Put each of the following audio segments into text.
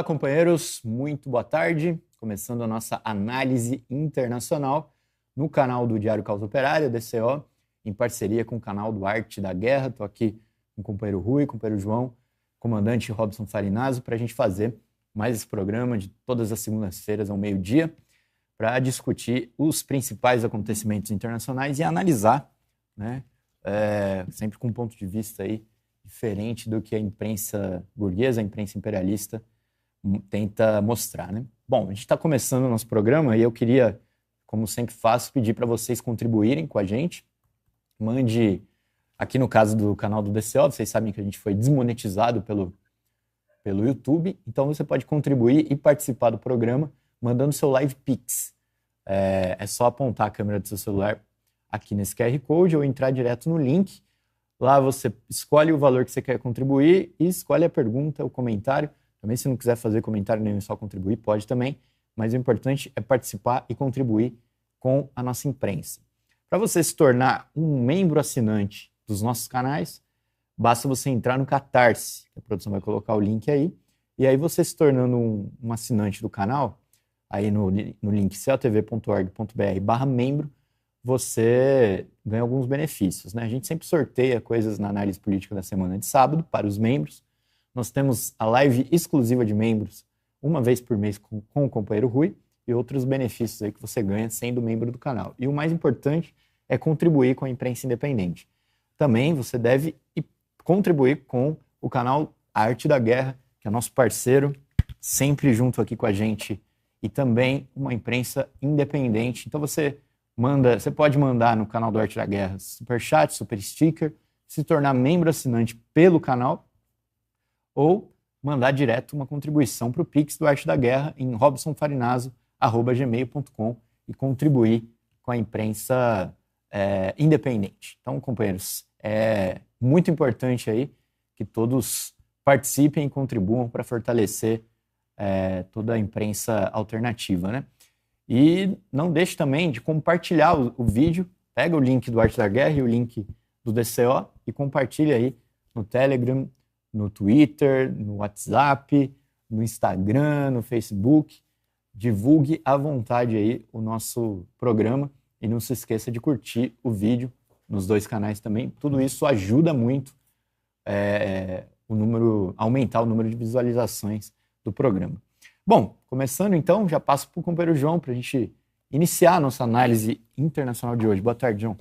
Olá, companheiros, muito boa tarde. Começando a nossa análise internacional no canal do Diário Causa Operária, DCO, em parceria com o canal do Arte da Guerra. Estou aqui com o companheiro Rui, companheiro João, comandante Robson Farinazzo, para a gente fazer mais esse programa de todas as segundas-feiras ao meio-dia, para discutir os principais acontecimentos internacionais e analisar, né, sempre com um ponto de vista aí diferente do que a imprensa burguesa, a imprensa imperialista tenta mostrar, né? Bom, a gente está começando o nosso programa e eu queria, como sempre faço, pedir para vocês contribuírem com a gente. Mande, aqui no caso do canal do DCO, vocês sabem que a gente foi desmonetizado pelo YouTube, então você pode contribuir e participar do programa mandando seu Live Pix. É só apontar a câmera do seu celular aqui nesse QR Code ou entrar direto no link. Lá você escolhe o valor que você quer contribuir e escolhe a pergunta, o comentário. Também, se não quiser fazer comentário nenhum, só contribuir, pode também. Mas o importante é participar e contribuir com a nossa imprensa. Para você se tornar um membro assinante dos nossos canais, basta você entrar no Catarse. A produção vai colocar o link aí. E aí você se tornando um assinante do canal, aí no link cotv.org.br/membro, você ganha alguns benefícios, né? A gente sempre sorteia coisas na análise política da semana de sábado para os membros. Nós temos a live exclusiva de membros uma vez por mês com o companheiro Rui e outros benefícios aí que você ganha sendo membro do canal. E o mais importante é contribuir com a imprensa independente. Também você deve contribuir com o canal Arte da Guerra, que é nosso parceiro, sempre junto aqui com a gente, e também uma imprensa independente. Então você pode mandar no canal do Arte da Guerra superchat, super sticker, se tornar membro assinante pelo canal, ou mandar direto uma contribuição para o Pix do Arte da Guerra em robsonfarinazzo@gmail.com e contribuir com a imprensa independente. Então, companheiros, é muito importante aí que todos participem e contribuam para fortalecer toda a imprensa alternativa, né? E não deixe também de compartilhar o vídeo. Pega o link do Arte da Guerra e o link do DCO e compartilha aí no Telegram, no Twitter, no WhatsApp, no Instagram, no Facebook. Divulgue à vontade aí o nosso programa e não se esqueça de curtir o vídeo nos dois canais também. Tudo isso ajuda muito aumentar o número de visualizações do programa. Bom, começando então, já passo para o companheiro João para a gente iniciar a nossa análise internacional de hoje. Boa tarde, João.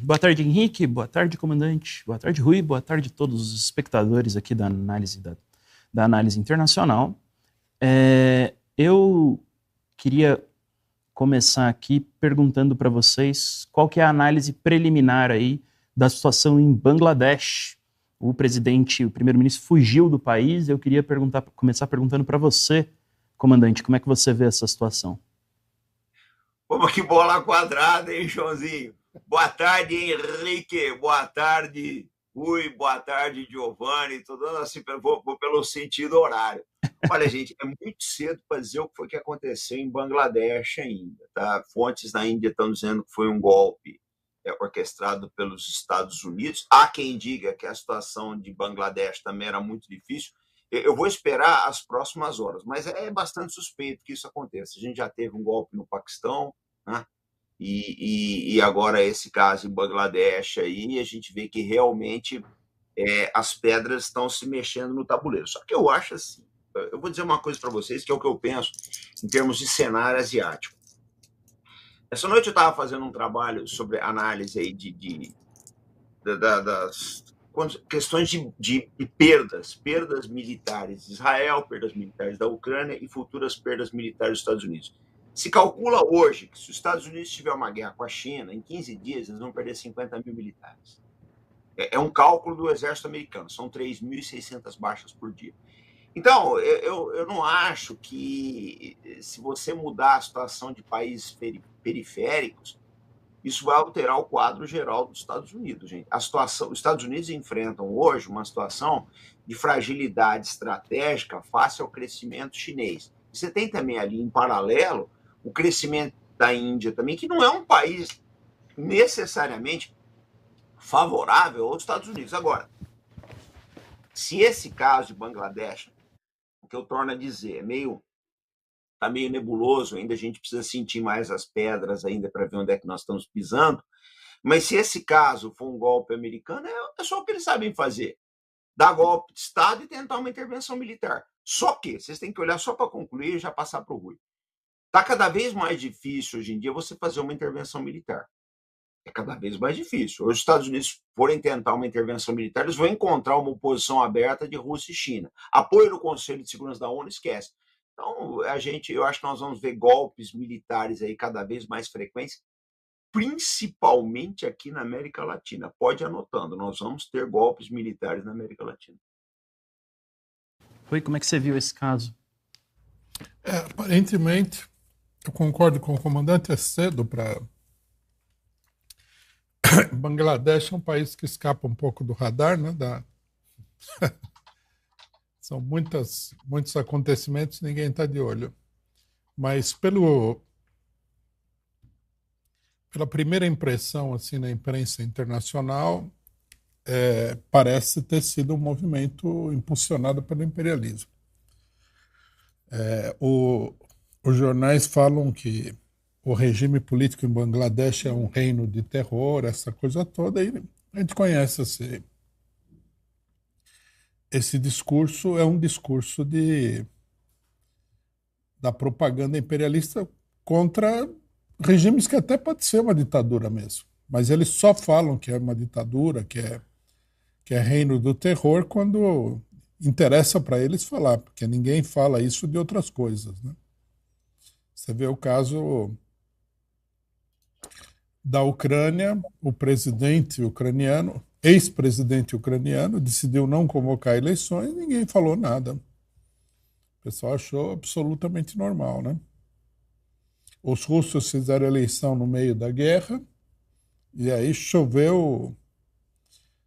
Boa tarde, Henrique. Boa tarde, comandante. Boa tarde, Rui. Boa tarde a todos os espectadores aqui da análise internacional. Eu queria começar aqui perguntando para vocês qual que é a análise preliminar aí da situação em Bangladesh. O primeiro-ministro fugiu do país. Eu queria começar perguntando para você, comandante, como é que você vê essa situação? Como que bola quadrada, hein, Joãozinho? Boa tarde, Henrique. Boa tarde, Rui. Boa tarde, Giovanni. Estou dando assim, vou pelo sentido horário. Olha, gente, é muito cedo para dizer o que foi que aconteceu em Bangladesh ainda, tá? Fontes na Índia estão dizendo que foi um golpe orquestrado pelos Estados Unidos. Há quem diga que a situação de Bangladesh também era muito difícil. Eu vou esperar as próximas horas, mas é bastante suspeito que isso aconteça. A gente já teve um golpe no Paquistão, né? E agora esse caso em Bangladesh aí, a gente vê que realmente as pedras estão se mexendo no tabuleiro. Só que eu acho assim, eu vou dizer uma coisa para vocês, que é o que eu penso em termos de cenário asiático. Essa noite eu estava fazendo um trabalho sobre análise aí das questões de perdas militares de Israel, perdas militares da Ucrânia e futuras perdas militares dos Estados Unidos. Se calcula hoje que se os Estados Unidos tiver uma guerra com a China, em 15 dias eles vão perder 50 mil militares. É um cálculo do exército americano, são 3.600 baixas por dia. Então, eu não acho que se você mudar a situação de países periféricos, isso vai alterar o quadro geral dos Estados Unidos, gente. Os Estados Unidos enfrentam hoje uma situação de fragilidade estratégica face ao crescimento chinês. Você tem também ali, em paralelo, o crescimento da Índia também, que não é um país necessariamente favorável aos Estados Unidos. Agora, se esse caso de Bangladesh que eu torno a dizer, tá meio nebuloso ainda, a gente precisa sentir mais as pedras ainda para ver onde é que nós estamos pisando, mas se esse caso for um golpe americano, é só o que eles sabem fazer, dar golpe de Estado e tentar uma intervenção militar. Só que, vocês têm que olhar só para concluir e já passar para o Rui. Está cada vez mais difícil hoje em dia você fazer uma intervenção militar. É cada vez mais difícil. Hoje, os Estados Unidos forem tentar uma intervenção militar, eles vão encontrar uma oposição aberta de Rússia e China. Apoio no Conselho de Segurança da ONU, esquece. Então, eu acho que nós vamos ver golpes militares aí cada vez mais frequentes, principalmente aqui na América Latina. Pode ir anotando, nós vamos ter golpes militares na América Latina. Rui, como é que você viu esse caso? Aparentemente, eu concordo com o comandante, é cedo para... Bangladesh é um país que escapa um pouco do radar, né? São muitos acontecimentos, ninguém está de olho. Mas pela primeira impressão assim na imprensa internacional, parece ter sido um movimento impulsionado pelo imperialismo. Os jornais falam que o regime político em Bangladesh é um reino de terror, essa coisa toda, e a gente conhece esse discurso, é um discurso da propaganda imperialista contra regimes que até pode ser uma ditadura mesmo, mas eles só falam que é uma ditadura, que é reino do terror, quando interessa para eles falar, porque ninguém fala isso de outras coisas, né? Você vê o caso da Ucrânia, o presidente ucraniano, ex-presidente ucraniano, decidiu não convocar eleições, ninguém falou nada. O pessoal achou absolutamente normal, né? Os russos fizeram eleição no meio da guerra e aí choveu.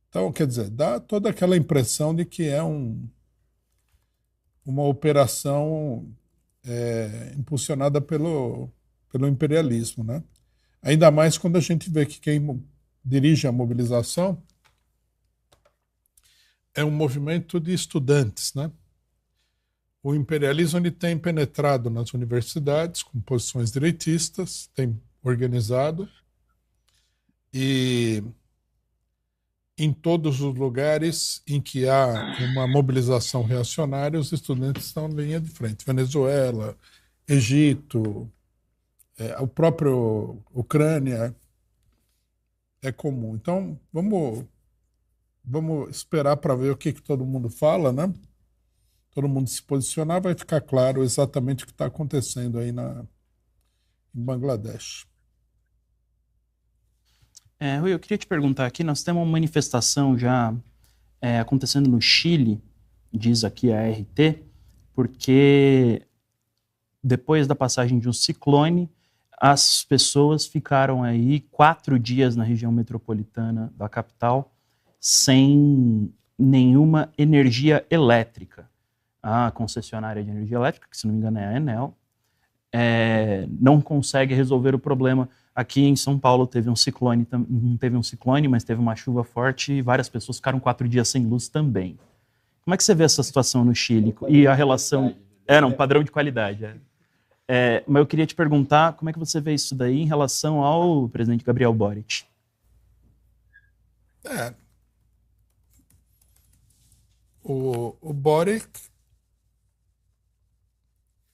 Então, quer dizer, dá toda aquela impressão de que é uma operação impulsionada pelo imperialismo, né? Ainda mais quando a gente vê que quem dirige a mobilização é um movimento de estudantes, né? O imperialismo ele tem penetrado nas universidades com posições direitistas, tem organizado, e em todos os lugares em que há uma mobilização reacionária, os estudantes estão na linha de frente. Venezuela, Egito, o próprio Ucrânia é comum. Então, vamos esperar para ver o que todo mundo fala, né? Todo mundo se posicionar, vai ficar claro exatamente o que está acontecendo aí em Bangladesh. Rui, eu queria te perguntar aqui, nós temos uma manifestação já acontecendo no Chile, diz aqui a RT, porque depois da passagem de um ciclone, as pessoas ficaram aí 4 dias na região metropolitana da capital sem nenhuma energia elétrica. A concessionária de energia elétrica, que se não me engano é a Enel, não consegue resolver o problema. Aqui em São Paulo teve um ciclone, não teve um ciclone, mas teve uma chuva forte e várias pessoas ficaram 4 dias sem luz também. Como é que você vê essa situação no Chile? E a relação... um padrão de qualidade. Mas eu queria te perguntar como é que você vê isso daí em relação ao presidente Gabriel Boric. O Boric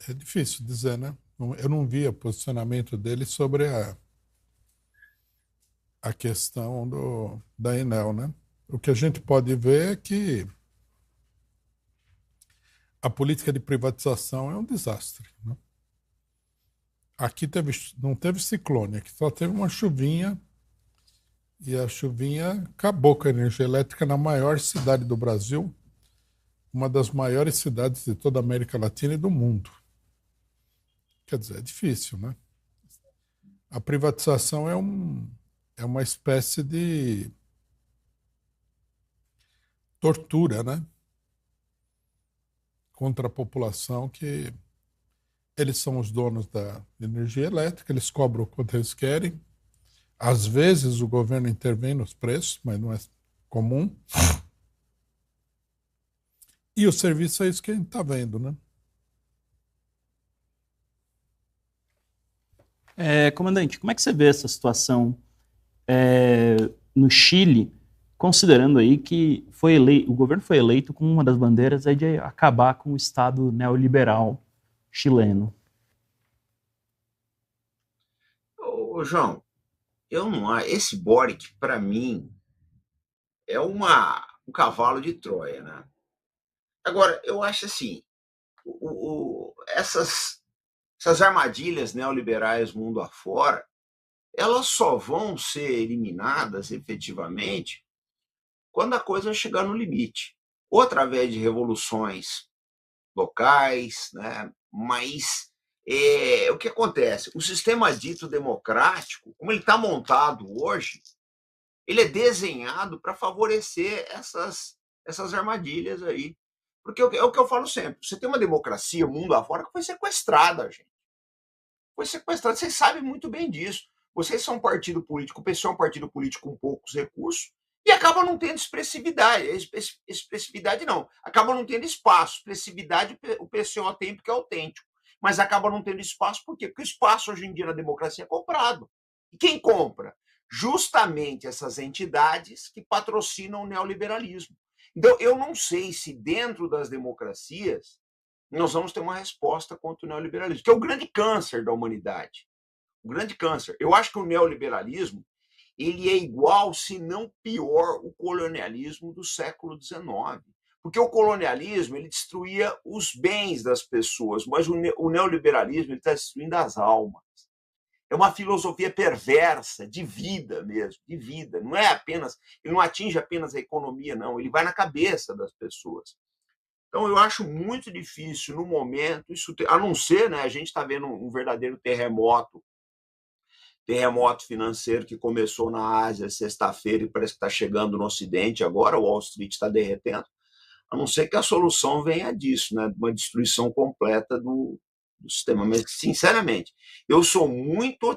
é difícil dizer, né? Eu não vi o posicionamento dele sobre a questão da Enel, né? O que a gente pode ver é que a política de privatização é um desastre, né? Aqui não teve ciclone, aqui só teve uma chuvinha, e a chuvinha acabou com a energia elétrica na maior cidade do Brasil, uma das maiores cidades de toda a América Latina e do mundo. Quer dizer, é difícil, né? A privatização é uma espécie de tortura, né? Contra a população, que eles são os donos da energia elétrica, eles cobram o quanto eles querem. Às vezes o governo intervém nos preços, mas não é comum. E o serviço é isso que a gente está vendo, né? Comandante, como é que você vê essa situação no Chile, considerando aí que o governo foi eleito com uma das bandeiras é de acabar com o Estado neoliberal chileno? Ô, João, eu não, esse Boric, para mim, é um cavalo de Troia, né? Agora, eu acho assim, essas armadilhas neoliberais mundo afora, elas só vão ser eliminadas efetivamente quando a coisa chegar no limite, ou através de revoluções locais, né? Mas o que acontece? O sistema dito democrático, como ele está montado hoje, ele é desenhado para favorecer essas armadilhas aí. Porque é o que eu falo sempre: você tem uma democracia, mundo afora, que foi sequestrada, gente. Foi sequestrada, vocês sabem muito bem disso. Vocês são um partido político, o PSOL é um partido político com poucos recursos, e acaba não tendo expressividade. Expressividade não, acaba não tendo espaço. Expressividade o PSOL tem porque é autêntico, mas acaba não tendo espaço por quê? Porque o espaço hoje em dia na democracia é comprado. E quem compra? Justamente essas entidades que patrocinam o neoliberalismo. Então, eu não sei se dentro das democracias nós vamos ter uma resposta contra o neoliberalismo, que é o grande câncer da humanidade. O grande câncer. Eu acho que o neoliberalismo ele é igual, se não pior, o colonialismo do século XIX. Porque o colonialismo ele destruía os bens das pessoas, mas o neoliberalismo está destruindo as almas. É uma filosofia perversa, de vida mesmo, de vida. Não é apenas, ele não atinge apenas a economia, não, ele vai na cabeça das pessoas. Então, eu acho muito difícil, no momento, isso a não ser, né, a gente está vendo um verdadeiro terremoto financeiro que começou na Ásia sexta-feira e parece que está chegando no Ocidente agora, o Wall Street está derretendo, a não ser que a solução venha disso, né, uma destruição completa do sistema. Mas, sinceramente, eu sou muito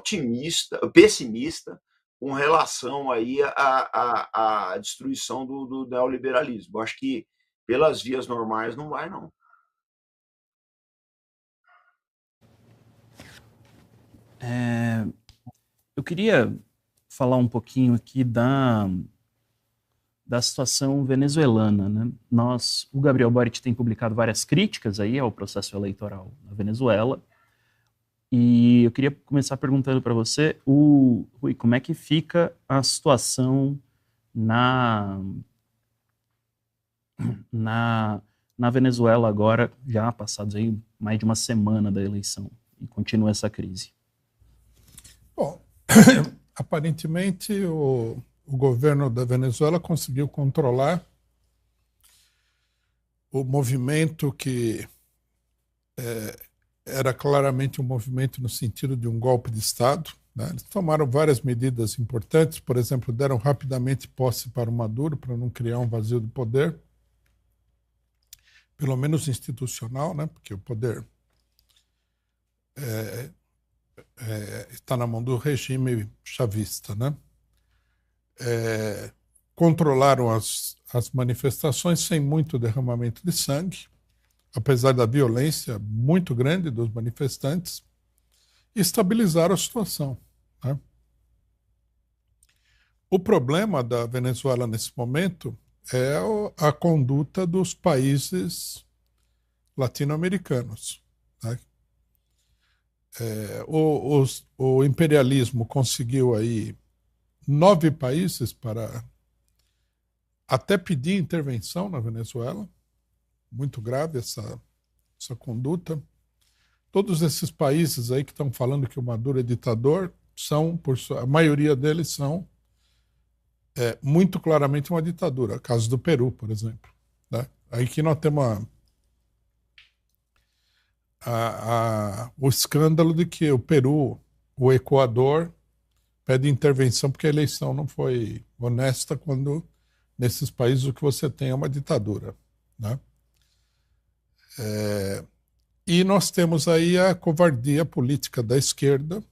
pessimista com relação aí à destruição do neoliberalismo. Eu acho que pelas vias normais não vai, não. Eu queria falar um pouquinho aqui da situação venezuelana, né? O Gabriel Boric tem publicado várias críticas aí ao processo eleitoral na Venezuela, e eu queria começar perguntando para você, Rui, como é que fica a situação na Venezuela agora, já passados aí mais de uma semana da eleição, e continua essa crise? Bom, aparentemente o governo da Venezuela conseguiu controlar o movimento que era claramente um movimento no sentido de um golpe de Estado, né? Eles tomaram várias medidas importantes, por exemplo, deram rapidamente posse para o Maduro para não criar um vazio de poder, pelo menos institucional, né? Porque o poder está na mão do regime chavista, né? Controlaram as manifestações sem muito derramamento de sangue, apesar da violência muito grande dos manifestantes, e estabilizaram a situação, né? O problema da Venezuela nesse momento é a conduta dos países latino-americanos, né? O imperialismo conseguiu aí 9 países para até pedir intervenção na Venezuela. Muito grave essa conduta. Todos esses países aí que estão falando que o Maduro é ditador, a maioria deles são muito claramente uma ditadura. Caso do Peru, por exemplo, né? Aí que nós temos o escândalo de que o Peru, o Equador, pede intervenção porque a eleição não foi honesta, quando nesses países o que você tem é uma ditadura, né? E nós temos aí a covardia política da esquerda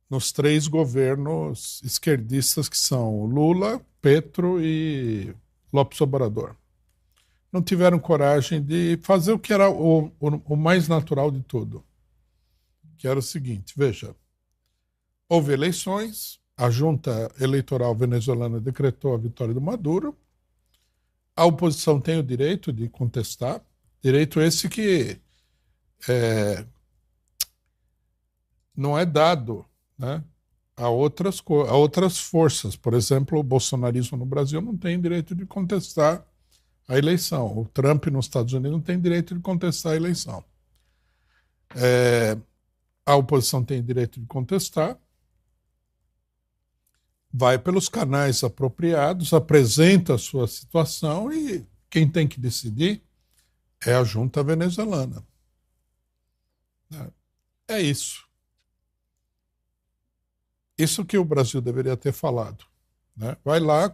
nos 3 governos esquerdistas que são Lula, Petro e López Obrador. não tiveram coragem de fazer o que era o mais natural de tudo, que era o seguinte, veja, houve eleições, a junta eleitoral venezuelana decretou a vitória do Maduro, a oposição tem o direito de contestar, direito esse que não é dado, né, a outras forças. Por exemplo, o bolsonarismo no Brasil não tem direito de contestar a eleição. O Trump nos Estados Unidos não tem direito de contestar a eleição. A oposição tem direito de contestar, vai pelos canais apropriados, apresenta a sua situação e quem tem que decidir é a junta venezuelana. É isso. Isso que o Brasil deveria ter falado, né? Vai lá,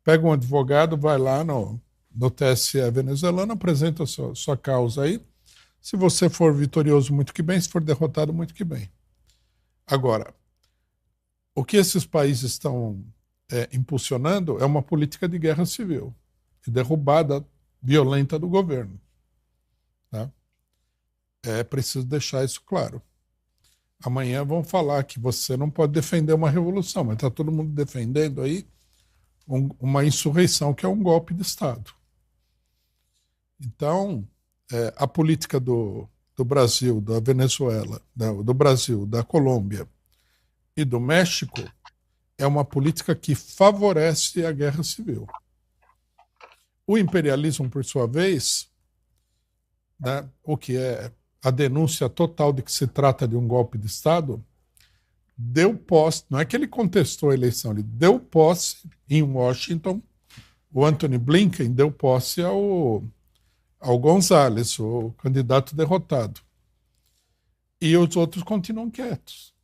pega um advogado, vai lá no TSE venezuelano, apresenta a sua causa aí. Se você for vitorioso, muito que bem. Se for derrotado, muito que bem. Agora, o que esses países estão impulsionando é uma política de guerra civil, de derrubada violenta do governo. Tá? É preciso deixar isso claro. Amanhã vão falar que você não pode defender uma revolução, mas está todo mundo defendendo aí uma insurreição que é um golpe de Estado. Então, a política do Brasil, da Venezuela, do Brasil, da Colômbia e do México é uma política que favorece a guerra civil. O imperialismo, por sua vez, né, o que é a denúncia total de que se trata de um golpe de Estado, deu posse, não é que ele contestou a eleição, ele deu posse em Washington, o Anthony Blinken deu posse ao González, o candidato derrotado. E os outros continuam quietos.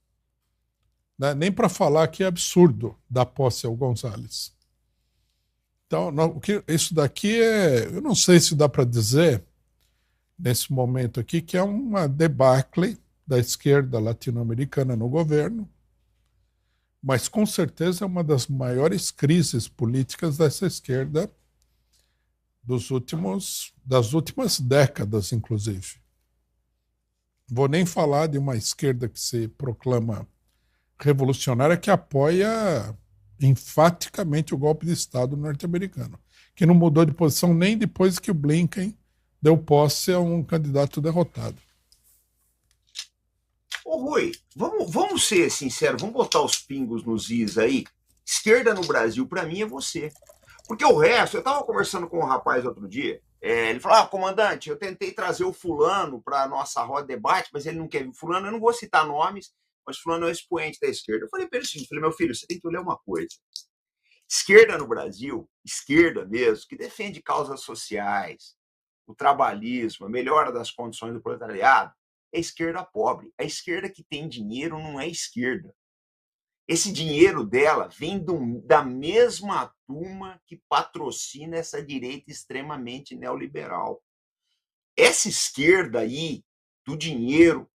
Né? Nem para falar que é absurdo dar posse ao González. Então, isso daqui eu não sei se dá para dizer, nesse momento aqui, que é uma debacle da esquerda latino-americana no governo, mas com certeza é uma das maiores crises políticas dessa esquerda das últimas décadas, inclusive. Vou nem falar de uma esquerda que se proclama revolucionária, que apoia enfaticamente o golpe de Estado norte-americano, que não mudou de posição nem depois que o Blinken deu posse a um candidato derrotado. Ô Rui, vamos ser sinceros, vamos botar os pingos nos is aí. Esquerda no Brasil, para mim, é você. Porque o resto, eu estava conversando com um rapaz outro dia, ele falou, comandante, eu tentei trazer o fulano para a nossa roda de debate, mas ele não quer vir. Fulano, eu não vou citar nomes, mas fulano é o expoente da esquerda. Eu falei para ele assim, meu filho, você tem que olhar uma coisa. Esquerda no Brasil, esquerda mesmo, que defende causas sociais, o trabalhismo, a melhora das condições do proletariado, é esquerda pobre. A esquerda que tem dinheiro não é esquerda. Esse dinheiro dela vem da mesma turma que patrocina essa direita extremamente neoliberal. Essa esquerda aí, do dinheiro,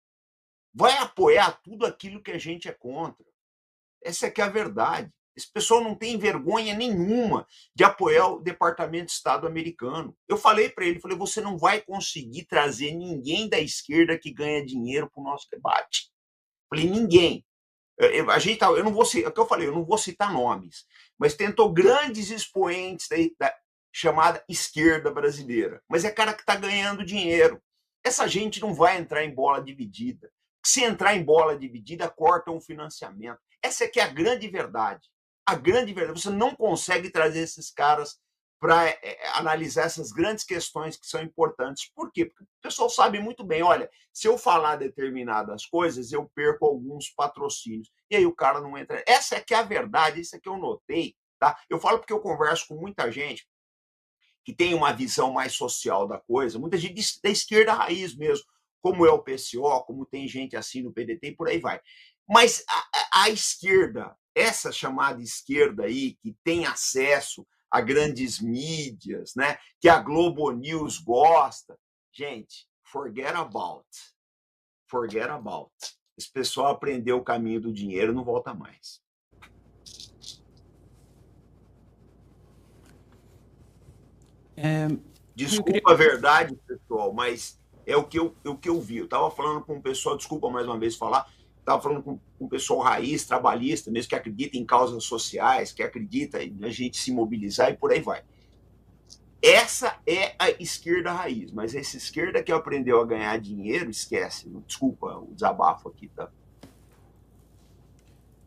vai apoiar tudo aquilo que a gente é contra. Essa é que é a verdade. Esse pessoal não tem vergonha nenhuma de apoiar o Departamento de Estado americano. Eu falei para ele, você não vai conseguir trazer ninguém da esquerda que ganha dinheiro para o nosso debate. Falei, ninguém. Eu não vou citar, é o que eu falei, eu não vou citar nomes, mas tentou grandes expoentes da chamada esquerda brasileira. Mas é cara que está ganhando dinheiro. Essa gente não vai entrar em bola dividida. Se entrar em bola dividida, cortam o financiamento. Essa é que é a grande verdade. A grande verdade. Você não consegue trazer esses caras para analisar essas grandes questões que são importantes. Por quê? Porque o pessoal sabe muito bem, olha, se eu falar determinadas coisas, eu perco alguns patrocínios. E aí o cara não entra. Essa é que é a verdade, isso é que eu notei. Tá? Eu falo porque eu converso com muita gente que tem uma visão mais social da coisa, muita gente da esquerda raiz mesmo, como é o PCO, como tem gente assim no PDT e por aí vai. Mas a esquerda, essa chamada esquerda aí, que tem acesso a grandes mídias, né, que a Globo News gosta, gente, forget about. Forget about. Esse pessoal aprendeu o caminho do dinheiro, não volta mais. Desculpa a verdade, pessoal, mas é o que eu vi. Eu estava falando com um pessoal, desculpa mais uma vez falar, estava falando com um pessoal raiz, trabalhista, mesmo que acredita em causas sociais, que acredita em a gente se mobilizar e por aí vai. Essa é a esquerda raiz, mas essa esquerda que aprendeu a ganhar dinheiro, esquece. Desculpa o desabafo aqui, tá?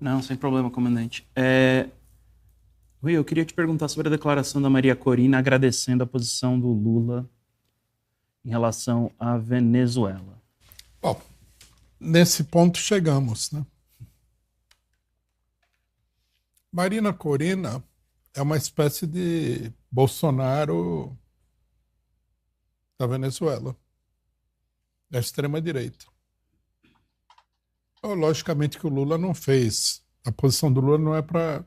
Não, sem problema, comandante. Rui, eu queria te perguntar sobre a declaração da Maria Corina agradecendo a posição do Lula em relação à Venezuela. Bom, nesse ponto chegamos, né? Marina Corina é uma espécie de Bolsonaro da Venezuela, da extrema-direita. Logicamente que o Lula não fez. A posição do Lula não é para...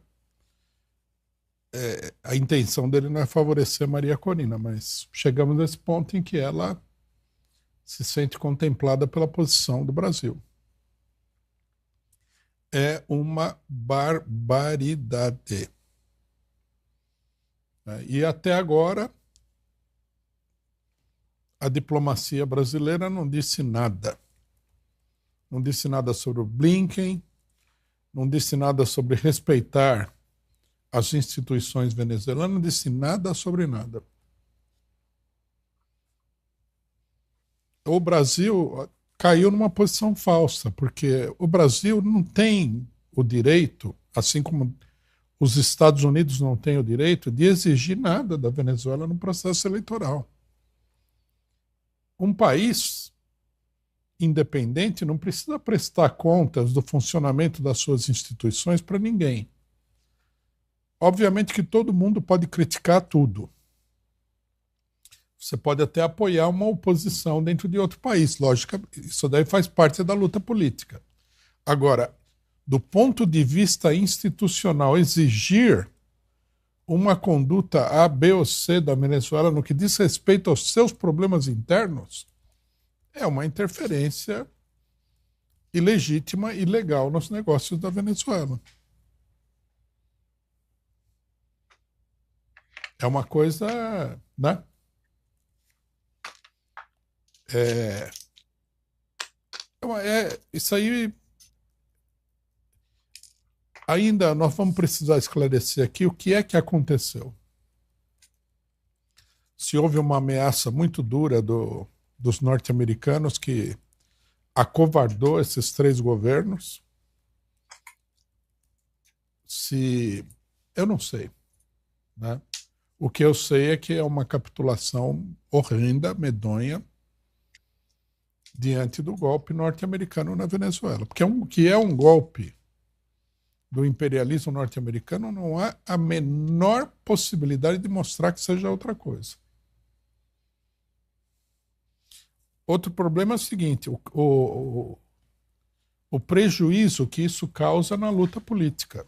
a intenção dele não é favorecer Maria Corina, mas chegamos nesse ponto em que ela se sente contemplada pela posição do Brasil. É uma barbaridade. E até agora, a diplomacia brasileira não disse nada. Não disse nada sobre o Blinken, não disse nada sobre respeitar as instituições venezuelanas, não disse nada sobre nada. O Brasil caiu numa posição falsa, porque o Brasil não tem o direito, assim como os Estados Unidos não têm o direito, de exigir nada da Venezuela no processo eleitoral. Um país independente não precisa prestar contas do funcionamento das suas instituições para ninguém. Obviamente que todo mundo pode criticar tudo. Você pode até apoiar uma oposição dentro de outro país. Lógico, isso daí faz parte da luta política. Agora, do ponto de vista institucional, exigir uma conduta A, B ou C da Venezuela no que diz respeito aos seus problemas internos é uma interferência ilegítima e ilegal nos negócios da Venezuela. É uma coisa, né? Isso aí ainda nós vamos precisar esclarecer aqui o que é que aconteceu. Se houve uma ameaça muito dura dos norte-americanos que acovardou esses três governos, eu não sei, né? O que eu sei é que é uma capitulação horrenda, medonha, diante do golpe norte-americano na Venezuela. Porque que é um golpe do imperialismo norte-americano, não há a menor possibilidade de mostrar que seja outra coisa. Outro problema é o seguinte, o prejuízo que isso causa na luta política.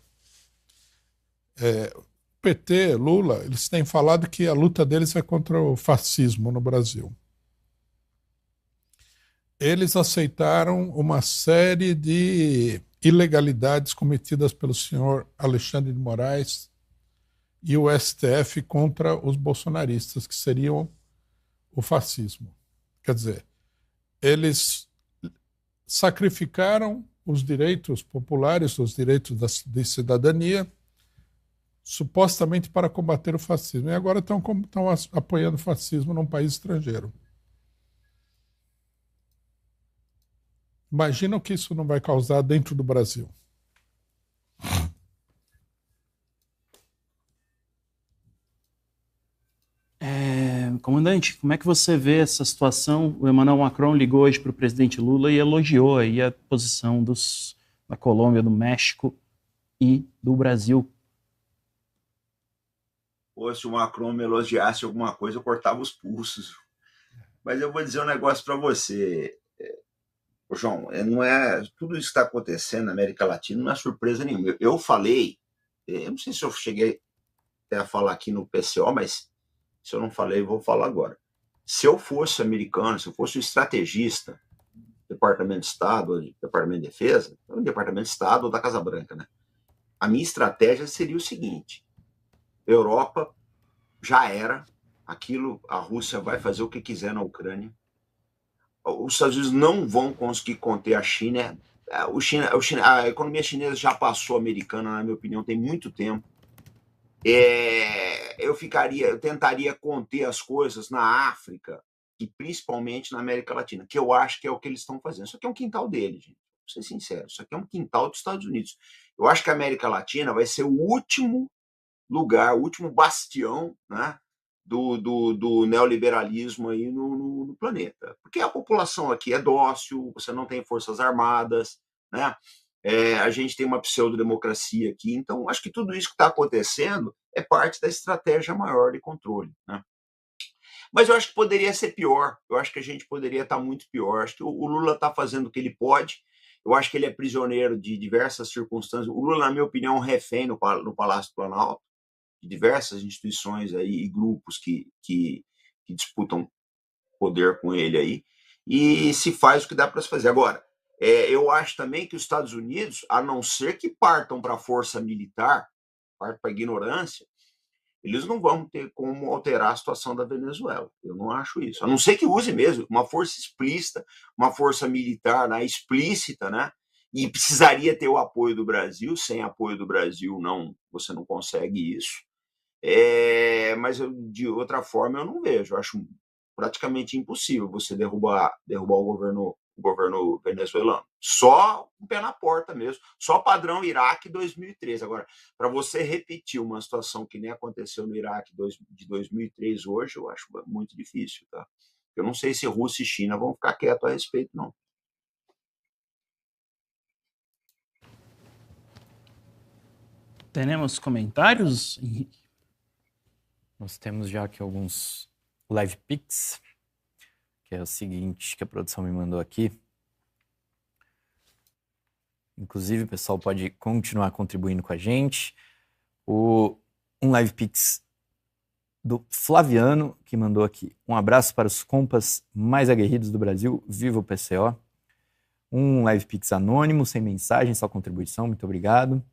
PT, Lula, eles têm falado que a luta deles é contra o fascismo no Brasil. Eles aceitaram uma série de ilegalidades cometidas pelo senhor Alexandre de Moraes e o STF contra os bolsonaristas, que seriam o fascismo. Quer dizer, eles sacrificaram os direitos populares, os direitos de cidadania, supostamente para combater o fascismo. E agora estão apoiando o fascismo num país estrangeiro. Imagina o que isso não vai causar dentro do Brasil. Comandante, como é que você vê essa situação? O Emmanuel Macron ligou hoje para o presidente Lula e elogiou aí a posição da Colômbia, do México e do Brasil. Pô, se o Macron me elogiasse alguma coisa, eu cortava os pulsos. Mas eu vou dizer um negócio para você, João. Não é, tudo isso que está acontecendo na América Latina não é surpresa nenhuma. Eu falei, eu não sei se eu cheguei até a falar aqui no PCO, mas se eu não falei, eu vou falar agora. Se eu fosse americano, se eu fosse um estrategista, Departamento de Estado, ou Departamento de Defesa, ou Departamento de Estado ou da Casa Branca, né? A minha estratégia seria o seguinte: Europa já era, a Rússia vai fazer o que quiser na Ucrânia. Os Estados Unidos não vão conseguir conter a China. A economia chinesa já passou a americana, na minha opinião, tem muito tempo. Eu tentaria conter as coisas na África e principalmente na América Latina, que eu acho que é o que eles estão fazendo. Isso aqui é um quintal deles, gente. Vou ser sincero, isso aqui é um quintal dos Estados Unidos. Eu acho que a América Latina vai ser o último lugar, o último bastião, né, do neoliberalismo aí no planeta. Porque a população aqui é dócil, você não tem forças armadas, né? A gente tem uma pseudodemocracia aqui, então acho que tudo isso que está acontecendo é parte da estratégia maior de controle, né? Mas eu acho que poderia ser pior, eu acho que a gente poderia estar muito pior. Acho que o Lula está fazendo o que ele pode, eu acho que ele é prisioneiro de diversas circunstâncias. O Lula, na minha opinião, é um refém no Palácio do Planalto, de diversas instituições aí, e grupos que disputam poder com ele aí, e se faz o que dá para se fazer. Agora, eu acho também que os Estados Unidos, a não ser que partam para a força militar, partam para a ignorância, eles não vão ter como alterar a situação da Venezuela. Eu não acho isso. A não ser que use mesmo uma força explícita, uma força militar, né, explícita, né? E precisaria ter o apoio do Brasil. Sem apoio do Brasil, você não consegue isso. Mas de outra forma eu não vejo. Eu acho praticamente impossível você derrubar o governo venezuelano. Só um pé na porta mesmo. Só padrão Iraque 2013. Agora, para você repetir uma situação que nem aconteceu no Iraque de 2003 hoje, eu acho muito difícil, tá? Eu não sei se Rússia e China vão ficar quietos a respeito, não. Temos comentários, Henrique? Nós temos já aqui alguns live pics, que é o seguinte, que a produção me mandou aqui. Inclusive, o pessoal pode continuar contribuindo com a gente. Um live pix do Flaviano, que mandou aqui. Um abraço para os compas mais aguerridos do Brasil. Viva o PCO. Um live pix anônimo, sem mensagem, só contribuição. Muito obrigado.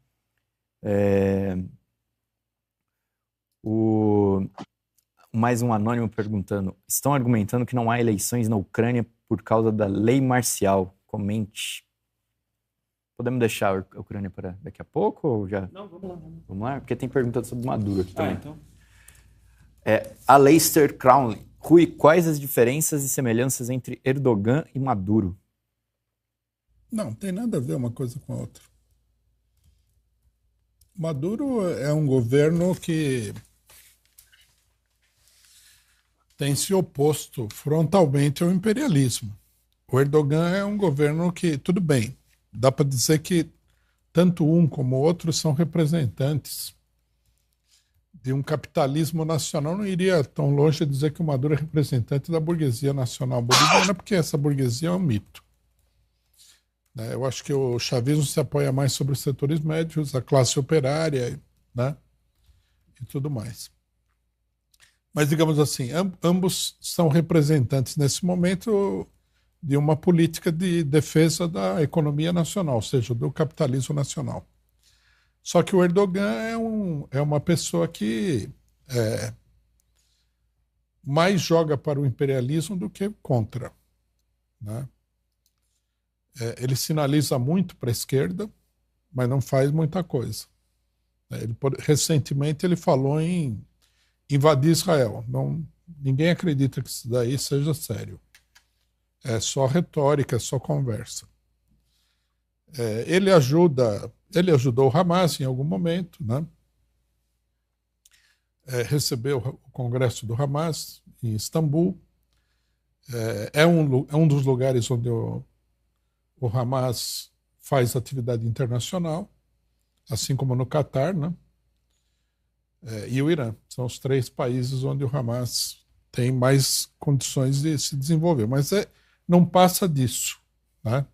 Mais um anônimo perguntando: estão argumentando que não há eleições na Ucrânia por causa da lei marcial. Comente. Podemos deixar a Ucrânia para daqui a pouco ou já? Não, vamos lá. Vamos lá? Porque tem pergunta sobre Maduro aqui também. Então. Aleister Crowley. Rui, quais as diferenças e semelhanças entre Erdogan e Maduro? Não tem nada a ver uma coisa com a outra. Maduro é um governo que tem se oposto frontalmente ao imperialismo. O Erdogan é um governo que, tudo bem, dá para dizer que tanto um como o outro são representantes de um capitalismo nacional. Não iria tão longe a dizer que o Maduro é representante da burguesia nacional boliviana, porque essa burguesia é um mito. Eu acho que o chavismo se apoia mais sobre os setores médios, a classe operária, né, e tudo mais. Mas, digamos assim, ambos são representantes nesse momento de uma política de defesa da economia nacional, ou seja, do capitalismo nacional. Só que o Erdogan é uma pessoa que mais joga para o imperialismo do que contra, né? Ele sinaliza muito para a esquerda, mas não faz muita coisa. Recentemente ele falou em invadir Israel. Ninguém acredita que isso daí seja sério. É só retórica, é só conversa. Ele ajudou o Hamas em algum momento, né? Recebeu o congresso do Hamas em Istambul. É um dos lugares onde o Hamas faz atividade internacional, assim como no Catar, né? E o Irã. São os 3 países onde o Hamas tem mais condições de se desenvolver. Mas não passa disso, né?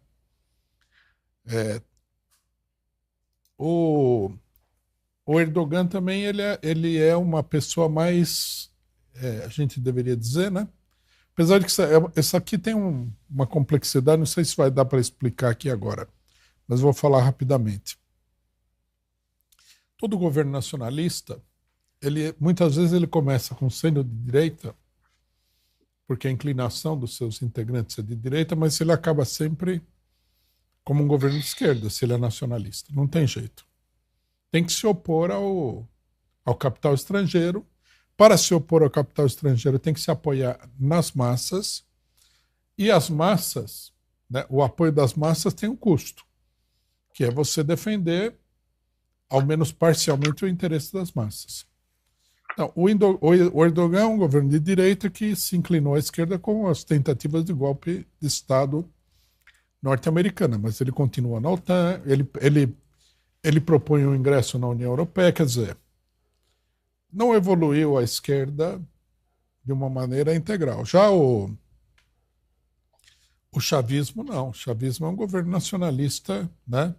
O Erdogan também ele é uma pessoa mais, a gente deveria dizer, né? Apesar de que isso aqui tem uma complexidade, não sei se vai dar para explicar aqui agora, mas vou falar rapidamente. Todo governo nacionalista muitas vezes ele começa com sendo de direita, porque a inclinação dos seus integrantes é de direita, mas ele acaba sempre como um governo de esquerda, se ele é nacionalista. Não tem jeito. Tem que se opor ao capital estrangeiro. Para se opor ao capital estrangeiro, tem que se apoiar nas massas. E as massas, né, o apoio das massas tem um custo, que é você defender, ao menos parcialmente, o interesse das massas. Então, o Erdogan é um governo de direita que se inclinou à esquerda com as tentativas de golpe de Estado norte-americana, mas ele continua na OTAN, ele propõe um ingresso na União Europeia, quer dizer, não evoluiu a esquerda de uma maneira integral. Já o chavismo, não. O chavismo é um governo nacionalista, né,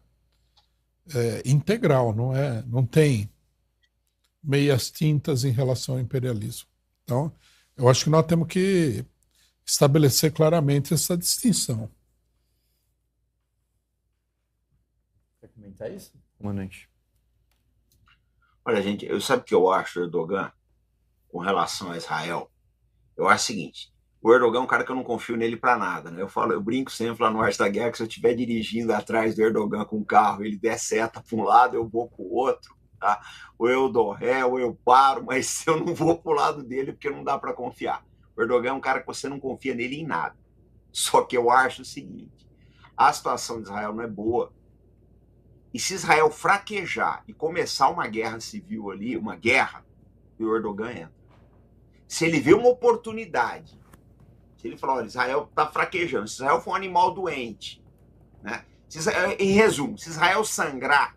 integral, não tem meias tintas em relação ao imperialismo. Então, eu acho que nós temos que estabelecer claramente essa distinção. Quer comentar isso, comandante? Olha, gente, sabe o que eu acho do Erdogan com relação a Israel? Eu acho o seguinte, o Erdogan é um cara que eu não confio nele para nada, né? Eu brinco sempre lá no Arte da Guerra que se eu estiver dirigindo atrás do Erdogan com um carro, ele der seta para um lado, eu vou para o outro, tá? Ou eu dou ré, ou eu paro, mas eu não vou para o lado dele porque não dá para confiar. O Erdogan é um cara que você não confia nele em nada. Só que eu acho o seguinte, a situação de Israel não é boa. E se Israel fraquejar e começar uma guerra civil ali, uma guerra, o Erdogan entra. Se ele vê uma oportunidade, se ele falar, olha, Israel está fraquejando, se Israel for um animal doente, né? Em resumo, se Israel sangrar,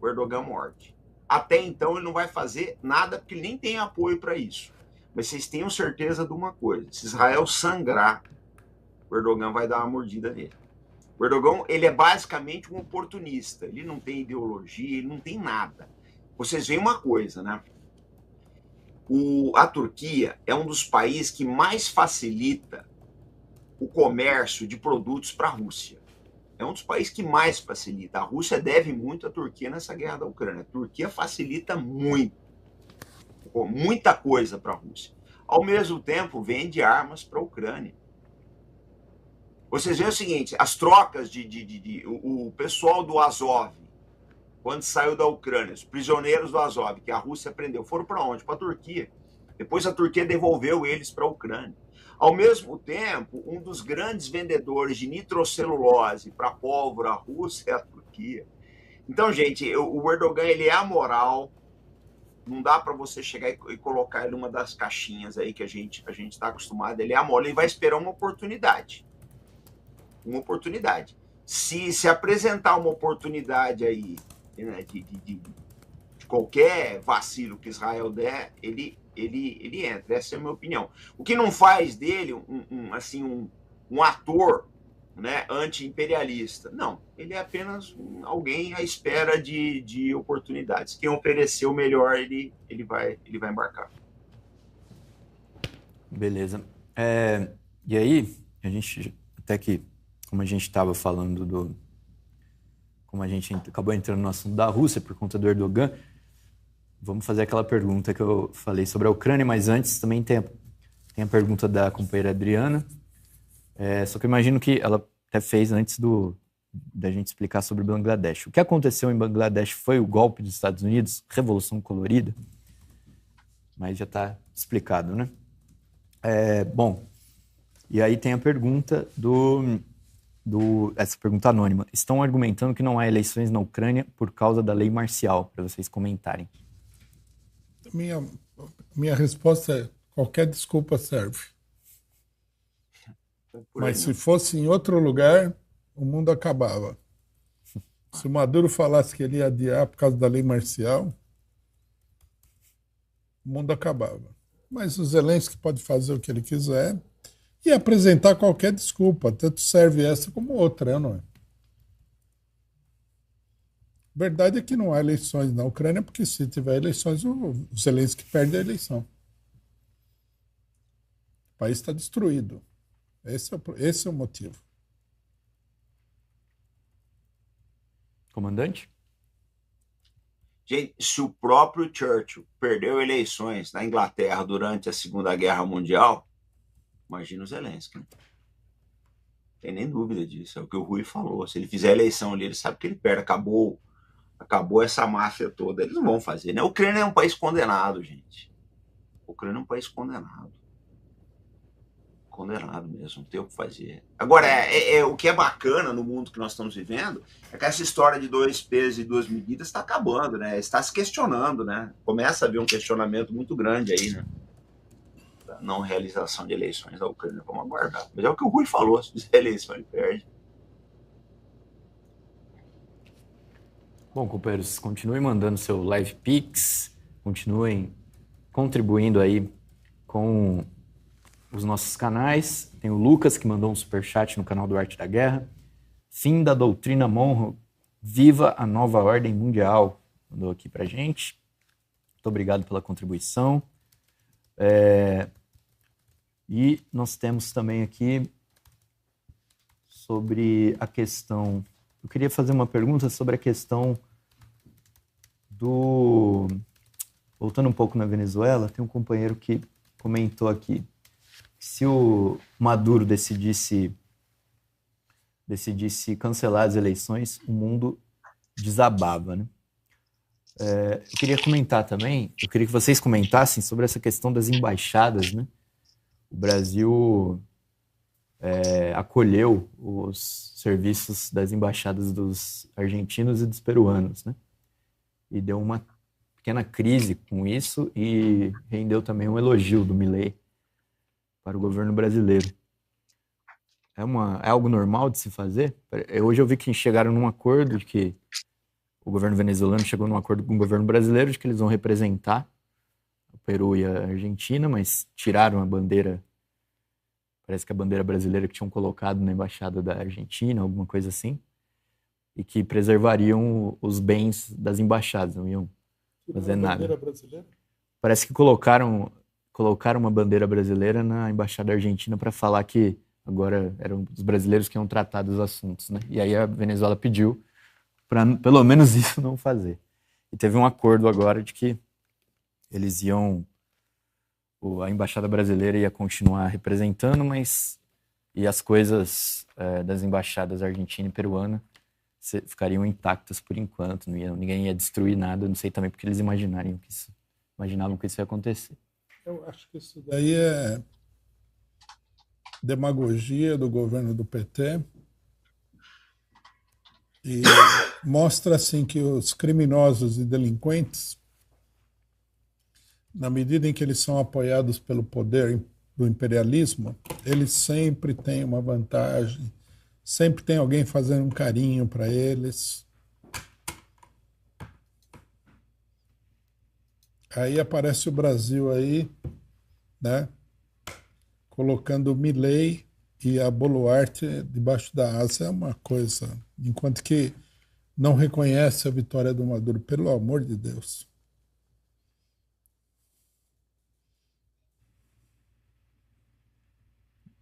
o Erdogan morde. Até então ele não vai fazer nada, porque ele nem tem apoio para isso. Mas vocês tenham certeza de uma coisa, se Israel sangrar, o Erdogan vai dar uma mordida nele. O Erdogan, ele é basicamente um oportunista, ele não tem ideologia, ele não tem nada. Vocês veem uma coisa, né? A Turquia é um dos países que mais facilita o comércio de produtos para a Rússia. É um dos países que mais facilita. A Rússia deve muito à Turquia nessa guerra da Ucrânia. A Turquia facilita muito, muita coisa para a Rússia. Ao mesmo tempo, vende armas para a Ucrânia. Vocês veem o seguinte, as trocas o pessoal do Azov, quando saiu da Ucrânia, os prisioneiros do Azov, que a Rússia prendeu, foram para onde? Para a Turquia. Depois a Turquia devolveu eles para a Ucrânia. Ao mesmo tempo, um dos grandes vendedores de nitrocelulose para pólvora russa é a Turquia. Então, gente, o Erdogan, ele é amoral, não dá para você chegar e colocar ele numa das caixinhas aí que a gente está acostumado, ele é amoral, ele vai esperar uma oportunidade. Uma oportunidade. Se apresentar uma oportunidade aí, né, de qualquer vacilo que Israel der, ele entra. Essa é a minha opinião. O que não faz dele um ator, né, anti-imperialista. Não, ele é apenas alguém à espera de oportunidades. Quem oferecer o melhor, ele vai embarcar. Beleza. E aí, a gente, até que, como a gente estava falando como a gente acabou entrando no assunto da Rússia por conta do Erdogan, vamos fazer aquela pergunta que eu falei sobre a Ucrânia, mas antes também tem a pergunta da companheira Adriana, só que eu imagino que ela até fez antes da gente explicar sobre o Bangladesh. O que aconteceu em Bangladesh foi o golpe dos Estados Unidos, Revolução Colorida, mas já está explicado, né? Bom, e aí tem a pergunta essa pergunta anônima. Estão argumentando que não há eleições na Ucrânia por causa da lei marcial, para vocês comentarem. Minha resposta é: qualquer desculpa serve. Mas se fosse em outro lugar, o mundo acabava. Se o Maduro falasse que ele ia adiar por causa da lei marcial, o mundo acabava. Mas o Zelensky pode fazer o que ele quiser e apresentar qualquer desculpa. Tanto serve essa como outra, não é? Verdade é que não há eleições na Ucrânia, porque se tiver eleições, o Zelensky perde a eleição. O país está destruído. Esse é o motivo. Comandante? Gente, se o próprio Churchill perdeu eleições na Inglaterra durante a Segunda Guerra Mundial, imagina o Zelensky. Não tem nem dúvida disso. É o que o Rui falou. Se ele fizer a eleição ali, ele sabe que ele perde. Acabou essa máfia toda. Eles não vão fazer, né? A Ucrânia é um país condenado, gente. A Ucrânia é um país condenado. Condenado mesmo, não tem o que fazer. Agora, o que é bacana no mundo que nós estamos vivendo é que essa história de 2 pesos e 2 medidas está acabando, né? Está se questionando, né? Começa a haver um questionamento muito grande aí, né? Da não realização de eleições da Ucrânia. Vamos aguardar. Mas é o que o Rui falou, se fizer eleição ele perde. Bom, companheiros, continuem mandando seu live pix, continuem contribuindo aí com os nossos canais. Tem o Lucas, que mandou um superchat no canal do Arte da Guerra. Fim da doutrina Monroe. Viva a nova ordem mundial. Mandou aqui pra gente. Muito obrigado pela contribuição. E nós temos também aqui sobre a questão... Eu queria fazer uma pergunta sobre a questão do... Voltando um pouco na Venezuela, tem um companheiro que comentou aqui. Se o Maduro decidisse cancelar as eleições, o mundo desabava, né? Eu queria comentar também, eu queria que vocês comentassem sobre essa questão das embaixadas, né? O Brasil acolheu os serviços das embaixadas dos argentinos e dos peruanos, né? E deu uma pequena crise com isso e rendeu também um elogio do Milei para o governo brasileiro. É algo normal de se fazer? Hoje eu vi que chegaram num acordo de que o governo venezuelano chegou num acordo com o governo brasileiro de que eles vão representar o Peru e a Argentina, mas tiraram a bandeira, parece que a bandeira brasileira que tinham colocado na embaixada da Argentina, alguma coisa assim, e que preservariam os bens das embaixadas, não iam fazer nada. Brasileira? Parece que colocaram uma bandeira brasileira na embaixada argentina para falar que agora eram os brasileiros que iam tratar dos assuntos, né? E aí a Venezuela pediu para pelo menos isso não fazer. E teve um acordo agora de que eles a embaixada brasileira ia continuar representando, mas as coisas das embaixadas argentina e peruana ficariam intactas por enquanto, ninguém ia destruir nada, não sei também porque eles imaginavam que isso ia acontecer. Eu acho que isso daí é demagogia do governo do PT e mostra assim que os criminosos e delinquentes, na medida em que eles são apoiados pelo poder do imperialismo, eles sempre têm uma vantagem, sempre tem alguém fazendo um carinho para eles. Aí aparece o Brasil aí, né, colocando o Milei e a Boluarte debaixo da asa, é uma coisa, enquanto que não reconhece a vitória do Maduro, pelo amor de Deus.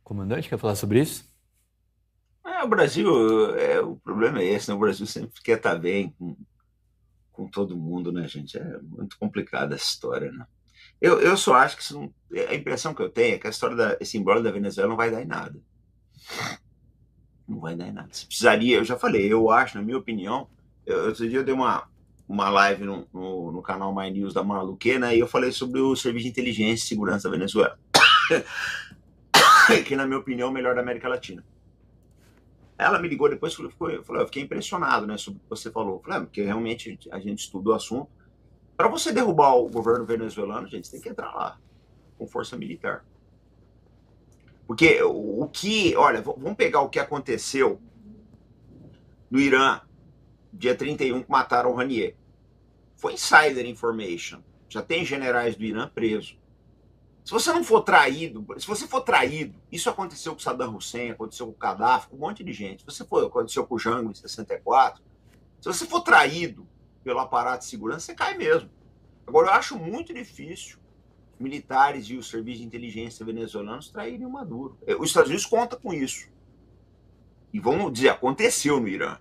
Comandante, quer falar sobre isso? O Brasil, o problema é esse, né? O Brasil sempre quer estar bem com todo mundo, né, gente? É muito complicada essa história, né? Eu só acho que a impressão que eu tenho é que a história esse embrólio da Venezuela não vai dar em nada. Não vai dar em nada. Se precisaria, eu já falei, eu acho, na minha opinião, outro dia eu dei uma live no canal My News da Maluquena, e eu falei sobre o Serviço de Inteligência e Segurança da Venezuela, que, na minha opinião, é o melhor da América Latina. Ela me ligou depois e falou, eu fiquei impressionado, né, sobre o que você falou. Eu falei, porque realmente a gente estuda o assunto. Para você derrubar o governo venezuelano, gente, você tem que entrar lá com força militar. Porque olha, vamos pegar o que aconteceu no Irã, dia 31, que mataram o Ranier. Foi insider information. Já tem generais do Irã presos. Se você não for traído, se você for traído, isso aconteceu com Saddam Hussein, aconteceu com o Gaddafi, com um monte de gente. Aconteceu com o Jango em 64. Se você for traído pelo aparato de segurança, você cai mesmo. Agora, eu acho muito difícil os militares e o serviço de inteligência venezuelanos traírem o Maduro. Os Estados Unidos contam com isso. E vamos dizer, aconteceu no Irã.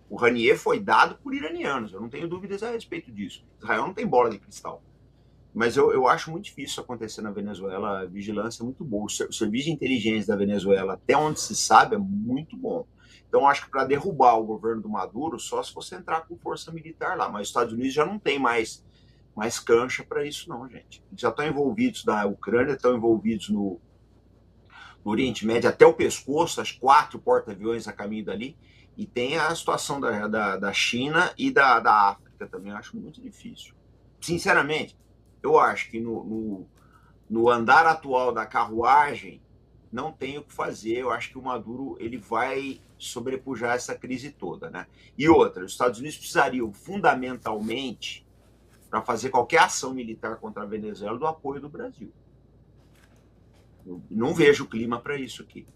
O Ranier foi dado por iranianos, eu não tenho dúvidas a respeito disso. Israel não tem bola de cristal. Mas eu acho muito difícil isso acontecer na Venezuela. A vigilância é muito boa. O serviço de inteligência da Venezuela, até onde se sabe, é muito bom. Então, acho que para derrubar o governo do Maduro, só se você entrar com força militar lá. Mas os Estados Unidos já não tem mais cancha para isso, não, gente. Eles já estão envolvidos na Ucrânia, estão envolvidos no Oriente Médio, até o pescoço, as 4 porta-aviões a caminho dali. E tem a situação da China e da África também. Eu acho muito difícil. Sinceramente, eu acho que no andar atual da carruagem não tem o que fazer. Eu acho que o Maduro ele vai sobrepujar essa crise toda, né? E outra, os Estados Unidos precisariam fundamentalmente, para fazer qualquer ação militar contra a Venezuela, do apoio do Brasil. Eu não vejo clima para isso aqui.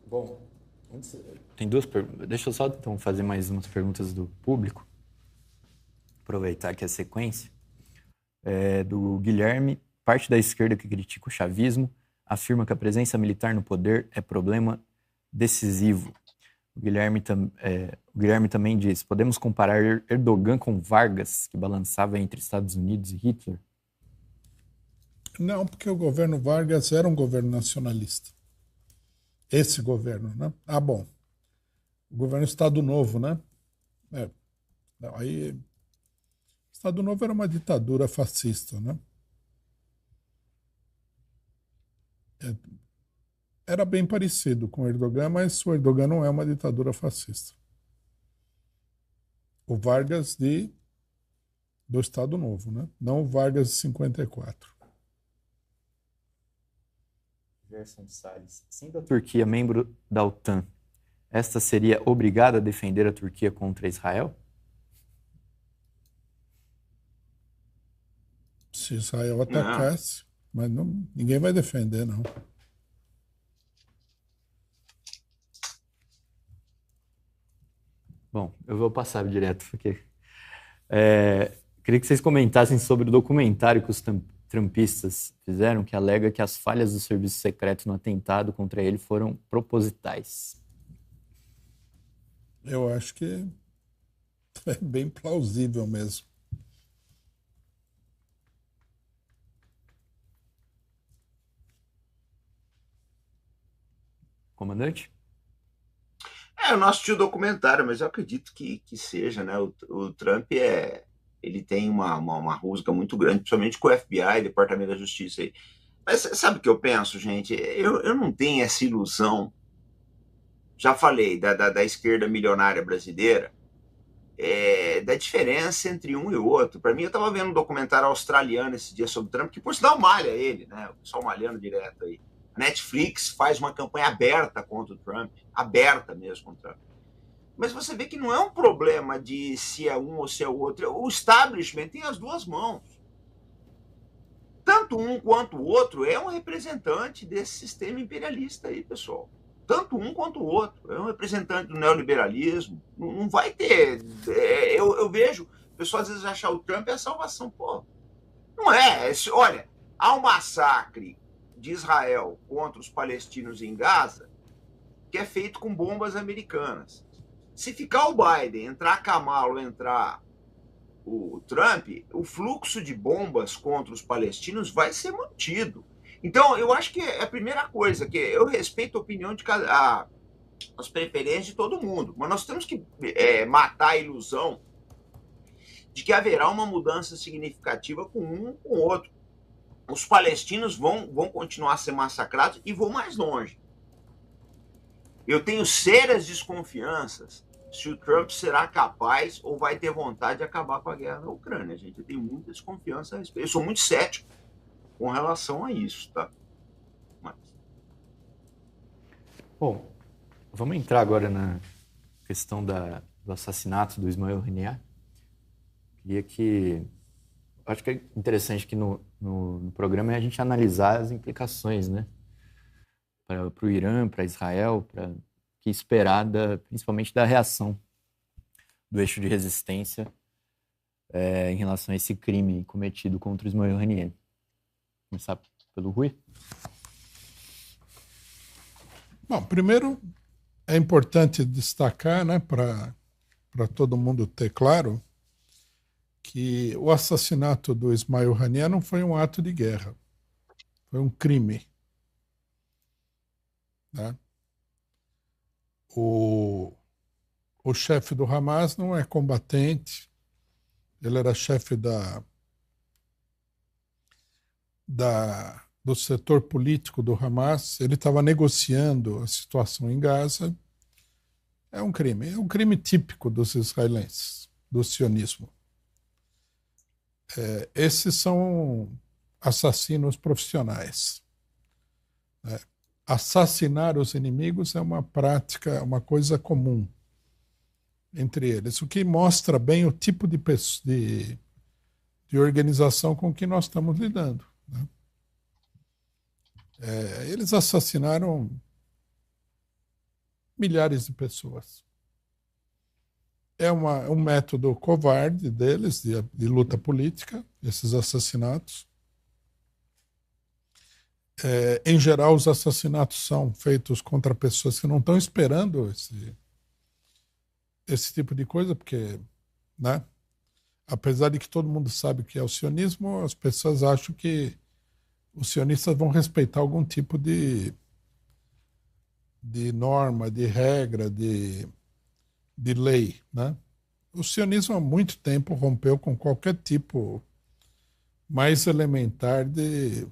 Bom, tem 2 perguntas. Deixa eu só então fazer mais umas perguntas do público. Aproveitar aqui a sequência. Do Guilherme, parte da esquerda que critica o chavismo afirma que a presença militar no poder é problema decisivo. O Guilherme também diz: podemos comparar Erdogan com Vargas, que balançava entre Estados Unidos e Hitler? Não, porque o governo Vargas era um governo nacionalista. Esse governo, né? Ah, bom. O governo Estado Novo, né? Não, aí... Estado Novo era uma ditadura fascista, né? Era bem parecido com o Erdogan, mas o Erdogan não é uma ditadura fascista. O Vargas do Estado Novo, né? Não o Vargas de 54. Gerson Salles. Sendo a Turquia membro da OTAN, esta seria obrigada a defender a Turquia contra Israel? Se Israel atacasse, mas não, ninguém vai defender, não. Bom, eu vou passar direto, porque queria que vocês comentassem sobre o documentário que os trumpistas fizeram, que alega que as falhas do serviço secreto no atentado contra ele foram propositais. Eu acho que é bem plausível mesmo. Comandante? Eu não assisti o documentário, mas eu acredito que seja, né? O Trump ele tem uma rusga muito grande, principalmente com o FBI, Departamento da Justiça aí. Mas sabe o que eu penso, gente? Eu não tenho essa ilusão. Já falei da esquerda milionária brasileira, da diferença entre um e outro. Para mim, eu estava vendo um documentário australiano esse dia sobre o Trump, que por sinal malha ele, né? O pessoal malhando direto aí. A Netflix faz uma campanha aberta contra o Trump, aberta mesmo contra o Trump. Mas você vê que não é um problema de se é um ou se é o outro. O establishment tem as duas mãos. Tanto um quanto o outro é um representante desse sistema imperialista aí, pessoal. Tanto um quanto o outro. É um representante do neoliberalismo. Não vai ter... Eu vejo, o pessoal às vezes achar o Trump é a salvação. Pô, não é. Olha, há um massacre de Israel contra os palestinos em Gaza, que é feito com bombas americanas. Se ficar o Biden, entrar Kamala ou entrar o Trump, o fluxo de bombas contra os palestinos vai ser mantido. Então, eu acho que é a primeira coisa, que eu respeito a opinião de as preferências de todo mundo, mas nós temos que matar a ilusão de que haverá uma mudança significativa com um ou com o outro. Os palestinos vão continuar a ser massacrados e vão mais longe. Eu tenho sérias desconfianças se o Trump será capaz ou vai ter vontade de acabar com a guerra na Ucrânia, gente. Eu tenho muita desconfiança a respeito. Eu sou muito cético com relação a isso, tá? Mas... Bom, vamos entrar agora na questão do assassinato do Ismael Haniyeh. Acho que é interessante que no programa a gente analisar as implicações, né? Para o Irã, para Israel, para o que esperar, principalmente da reação do eixo de resistência em relação a esse crime cometido contra o Ismael Haniyeh. Começar pelo Rui? Bom, primeiro é importante destacar, né, para todo mundo ter claro, que o assassinato do Ismail Haniyeh não foi um ato de guerra, foi um crime. Né? O chefe do Hamas não é combatente, ele era chefe do setor político do Hamas, ele estava negociando a situação em Gaza. É um crime típico dos israelenses, do sionismo. Esses são assassinos profissionais. Assassinar os inimigos é uma prática, uma coisa comum entre eles, o que mostra bem o tipo de organização com que nós estamos lidando. Né? Eles assassinaram milhares de pessoas. É um método covarde deles, de luta política, esses assassinatos. Em geral, os assassinatos são feitos contra pessoas que não estão esperando esse tipo de coisa, porque, né, apesar de que todo mundo sabe o que é o sionismo, as pessoas acham que os sionistas vão respeitar algum tipo de norma, de regra, de lei. Né? O sionismo há muito tempo rompeu com qualquer tipo mais elementar de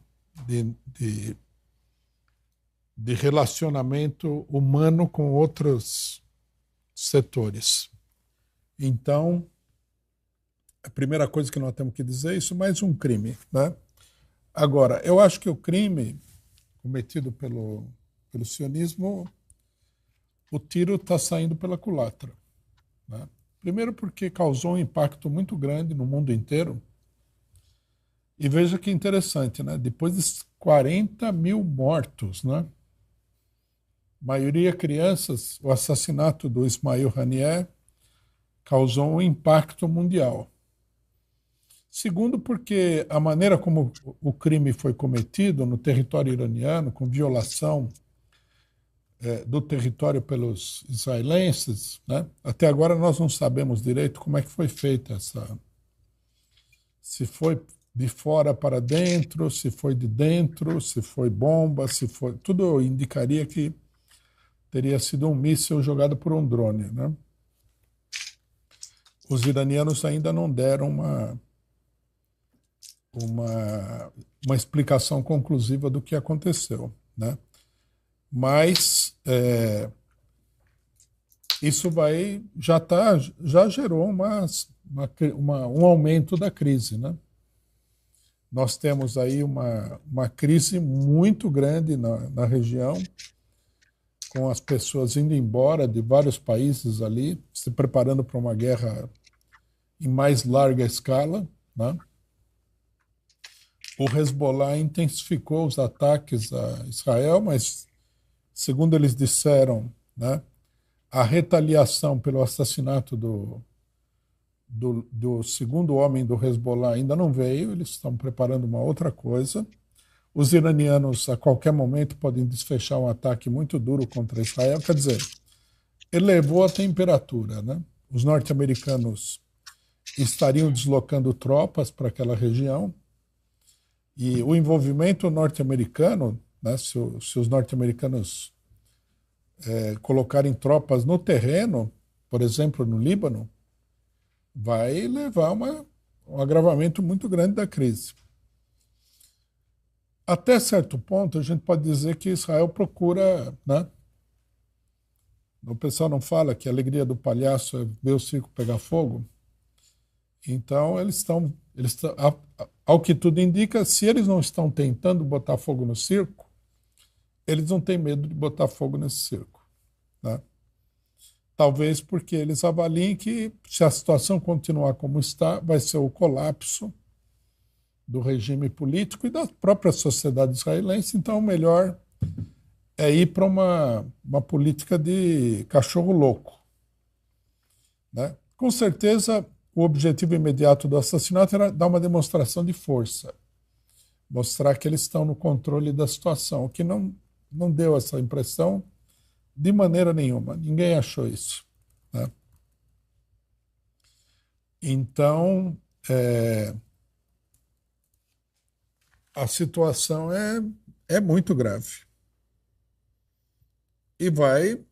relacionamento humano com outros setores. Então, a primeira coisa que nós temos que dizer é isso, mais um crime. Né? Agora, eu acho que o crime cometido pelo sionismo, o tiro está saindo pela culatra. Né? Primeiro porque causou um impacto muito grande no mundo inteiro. E veja que interessante, né? Depois de 40 mil mortos, né? Maioria crianças, o assassinato do Ismail Haniyeh causou um impacto mundial. Segundo, porque a maneira como o crime foi cometido no território iraniano, com violação do território pelos israelenses, né? Até agora nós não sabemos direito como é que foi feita se foi de fora para dentro, se foi de dentro, se foi bomba, se foi... Tudo indicaria que teria sido um míssil jogado por um drone. Né? Os iranianos ainda não deram uma explicação conclusiva do que aconteceu. Né? Mas isso já gerou um aumento da crise. Né? Nós temos aí uma crise muito grande na região, com as pessoas indo embora de vários países ali, se preparando para uma guerra em mais larga escala. Né? O Hezbollah intensificou os ataques a Israel, mas, segundo eles disseram, né, a retaliação pelo assassinato do segundo homem do Hezbollah ainda não veio, eles estão preparando uma outra coisa. Os iranianos, a qualquer momento, podem desfechar um ataque muito duro contra Israel. Quer dizer, elevou a temperatura. Né? Os norte-americanos estariam deslocando tropas para aquela região e o envolvimento norte-americano, né, se os norte-americanos colocarem tropas no terreno, por exemplo, no Líbano, vai levar um agravamento muito grande da crise. Até certo ponto, a gente pode dizer que Israel procura... Né? O pessoal não fala que a alegria do palhaço é ver o circo pegar fogo. Então, eles estão, ao que tudo indica, se eles não estão tentando botar fogo no circo, eles não têm medo de botar fogo nesse circo. Né? Talvez porque eles avaliem que, se a situação continuar como está, vai ser o colapso do regime político e da própria sociedade israelense. Então, o melhor é ir para uma política de cachorro louco. Né? Com certeza, o objetivo imediato do assassinato era dar uma demonstração de força, mostrar que eles estão no controle da situação, o que não deu essa impressão. De maneira nenhuma. Ninguém achou isso. Né? Então, a situação é muito grave. E vai,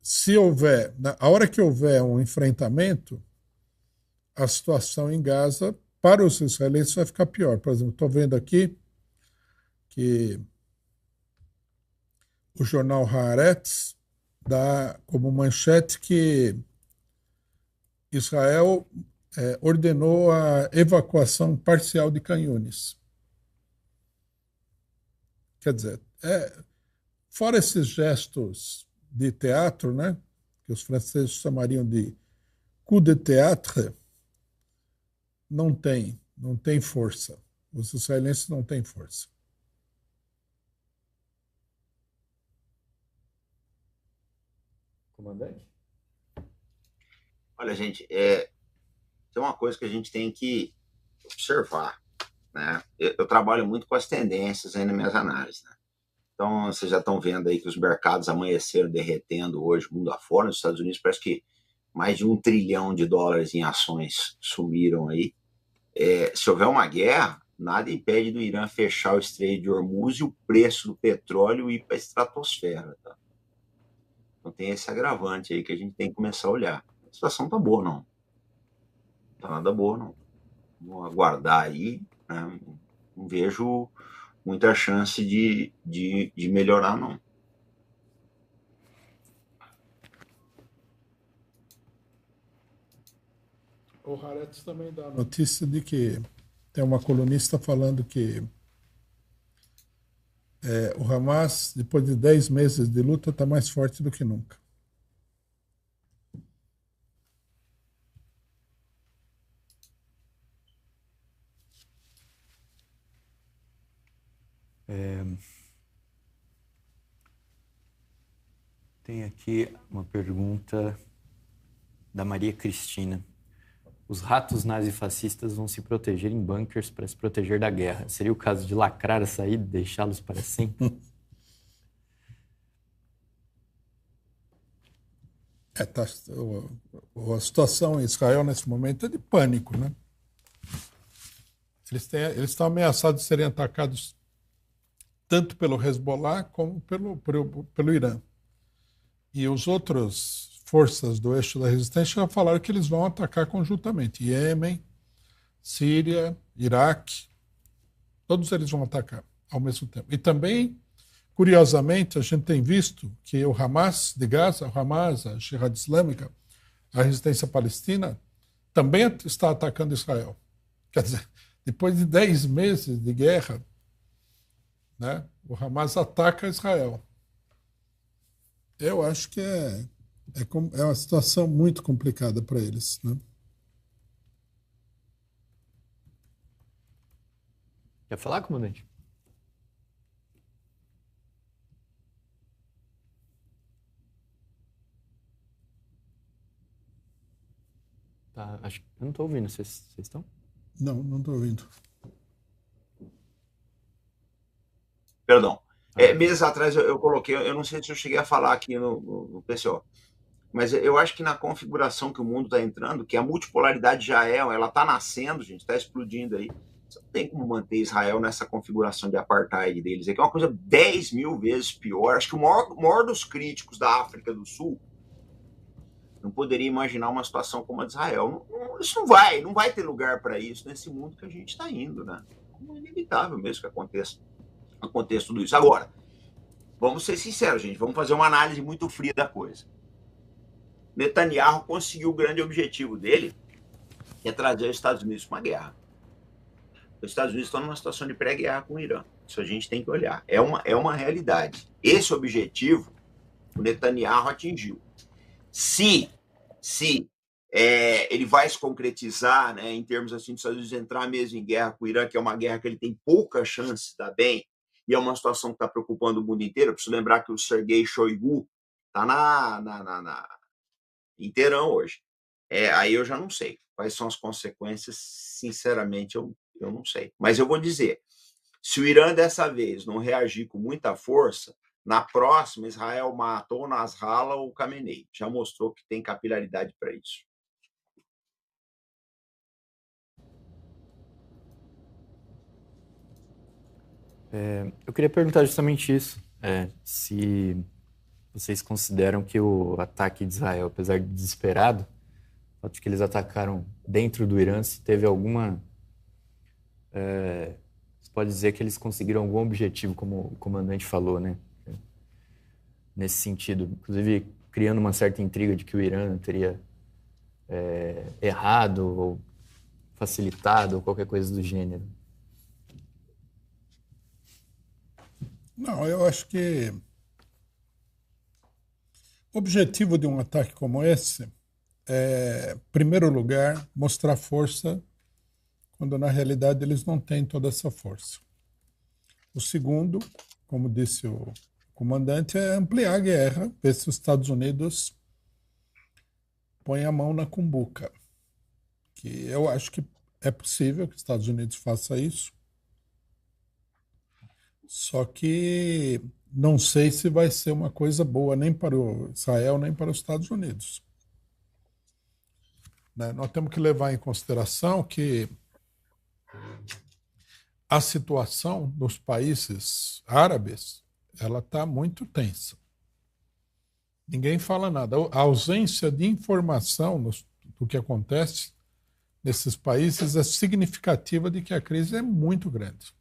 se houver, a hora que houver um enfrentamento, a situação em Gaza, para os israelenses, vai ficar pior. Por exemplo, estou vendo aqui que o jornal Haaretz dá como manchete que Israel ordenou a evacuação parcial de Khan Yunis. Quer dizer, fora esses gestos de teatro, né, que os franceses chamariam de coup de théâtre, não tem força. Os israelenses não têm força. Comandante? Olha, gente, tem uma coisa que a gente tem que observar, né? Eu trabalho muito com as tendências aí nas minhas análises, né? Então, vocês já estão vendo aí que os mercados amanheceram derretendo hoje, mundo afora. Nos Estados Unidos, parece que mais de $1 trilhão em ações sumiram aí. Se houver uma guerra, nada impede do Irã fechar o Estreito de Hormuz e o preço do petróleo ir para a estratosfera. Tá? Então tem esse agravante aí que a gente tem que começar a olhar. A situação não tá boa, não. Não tá nada boa, não. Vamos aguardar aí. Né? Não vejo muita chance de melhorar, não. O Haaretz também dá a notícia de que tem uma colunista falando que o Hamas, depois de 10 meses de luta, está mais forte do que nunca. Tem aqui uma pergunta da Maria Cristina. Os ratos nazifascistas vão se proteger em bunkers para se proteger da guerra. Seria o caso de lacrar a saída e deixá-los para sempre? A situação em Israel nesse momento é de pânico, né? Eles estão ameaçados de serem atacados tanto pelo Hezbollah como pelo Irã. E os outros forças do eixo da resistência já falaram que eles vão atacar conjuntamente. Iêmen, Síria, Iraque, todos eles vão atacar ao mesmo tempo. E também, curiosamente, a gente tem visto que o Hamas de Gaza, o Hamas, a Jihad Islâmica, a resistência palestina, também está atacando Israel. Quer dizer, depois de 10 meses de guerra, né, o Hamas ataca Israel. Eu acho que é uma situação muito complicada para eles. Né? Quer falar, comandante? Tá, acho que eu não estou ouvindo. Vocês estão? Não estou ouvindo. Perdão. Meses atrás eu coloquei, eu não sei se eu cheguei a falar aqui no PCO, mas eu acho que na configuração que o mundo está entrando, que a multipolaridade ela está nascendo, gente, está explodindo aí. Você não tem como manter Israel nessa configuração de apartheid deles. É que é uma coisa 10 mil vezes pior. Acho que o maior dos críticos da África do Sul não poderia imaginar uma situação como a de Israel. Isso não vai ter lugar para isso nesse mundo que a gente está indo, né? É inevitável mesmo que aconteça tudo isso. Agora, vamos ser sinceros, gente. Vamos fazer uma análise muito fria da coisa. Netanyahu conseguiu o grande objetivo dele, que é trazer os Estados Unidos para uma guerra. Os Estados Unidos estão numa situação de pré-guerra com o Irã. Isso a gente tem que olhar. É uma realidade. Esse objetivo o Netanyahu atingiu. Se ele vai se concretizar, né, em termos assim, dos Estados Unidos entrar mesmo em guerra com o Irã, que é uma guerra que ele tem pouca chance de dar bem, e é uma situação que está preocupando o mundo inteiro. Eu preciso lembrar que o Sergei Shoigu está em Teherã hoje. Aí eu já não sei. Quais são as consequências? Sinceramente, eu não sei. Mas eu vou dizer, se o Irã dessa vez não reagir com muita força, Na próxima, Israel mata ou Nasrallah ou Khamenei. Já mostrou que tem capilaridade para isso. Eu queria perguntar justamente isso. Se vocês consideram que o ataque de Israel, apesar de desesperado, o fato de que eles atacaram dentro do Irã, se teve alguma... Você pode dizer que eles conseguiram algum objetivo, como o comandante falou, né? Nesse sentido, inclusive criando uma certa intriga de que o Irã teria errado ou facilitado ou qualquer coisa do gênero. Não, eu acho que o objetivo de um ataque como esse é, em primeiro lugar, mostrar força quando na realidade eles não têm toda essa força. O segundo, como disse o comandante, é ampliar a guerra, ver se os Estados Unidos põem a mão na cumbuca. Que eu acho que é possível que os Estados Unidos faça isso. Só que não sei se vai ser uma coisa boa nem para o Israel, nem para os Estados Unidos. Né? Nós temos que levar em consideração que a situação dos países árabes ela está muito tensa. Ninguém fala nada. A ausência de informação do que acontece nesses países é significativa de que a crise é muito grande.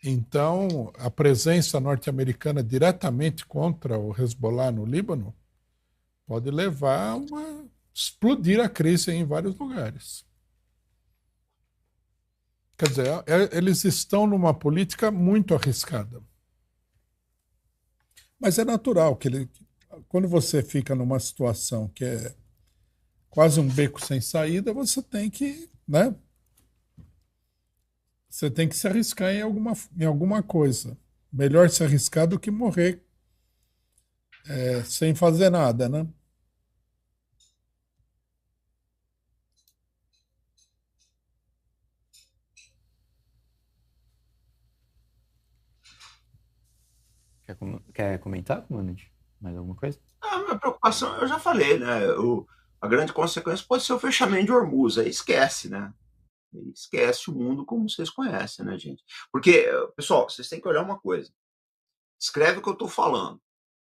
Então, a presença norte-americana diretamente contra o Hezbollah no Líbano pode levar a explodir a crise em vários lugares. Quer dizer, eles estão numa política muito arriscada. Mas é natural que quando você fica numa situação que é quase um beco sem saída, você tem que, né? Você tem que se arriscar em alguma coisa. Melhor se arriscar do que morrer sem fazer nada, né? Quer comentar, comandante? Mais alguma coisa? A minha preocupação, eu já falei, né? A grande consequência pode ser o fechamento de Hormuz. Aí esquece, né? Esquece o mundo como vocês conhecem, né, gente? Porque, pessoal, vocês têm que olhar uma coisa. Escreve o que eu estou falando.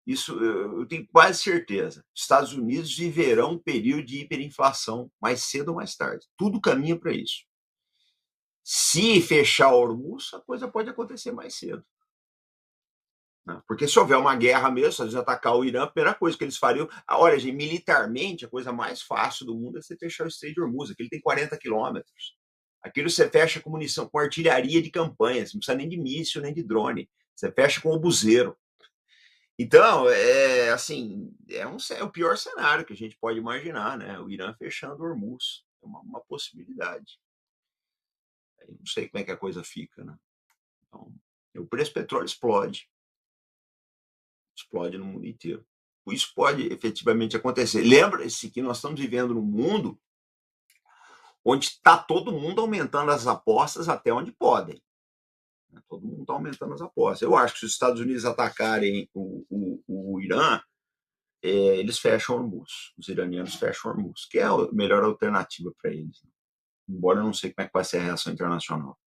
Isso eu tenho quase certeza. Os Estados Unidos viverão um período de hiperinflação mais cedo ou mais tarde. Tudo caminha para isso. Se fechar o Hormuz, a coisa pode acontecer mais cedo. Porque se houver uma guerra mesmo, se eles atacar o Irã, a primeira coisa que eles fariam... Olha, gente, militarmente, a coisa mais fácil do mundo é você fechar o Estreito de Hormuz. Aquele tem 40 quilômetros. Aquilo você fecha com munição, com artilharia de campanha. Você não precisa nem de míssil, nem de drone. Você fecha com obuseiro. Então, assim, é o pior cenário que a gente pode imaginar, né? O Irã fechando o Hormuz. É uma possibilidade. Eu não sei como é que a coisa fica, né? Então, o preço do petróleo explode no mundo inteiro. Isso pode efetivamente acontecer. Lembra-se que nós estamos vivendo num mundo onde está todo mundo aumentando as apostas até onde podem. Todo mundo está aumentando as apostas. Eu acho que se os Estados Unidos atacarem o Irã, eles fecham Hormuz. Os iranianos fecham Hormuz, que é a melhor alternativa para eles. Embora eu não sei como é que vai ser a reação internacional.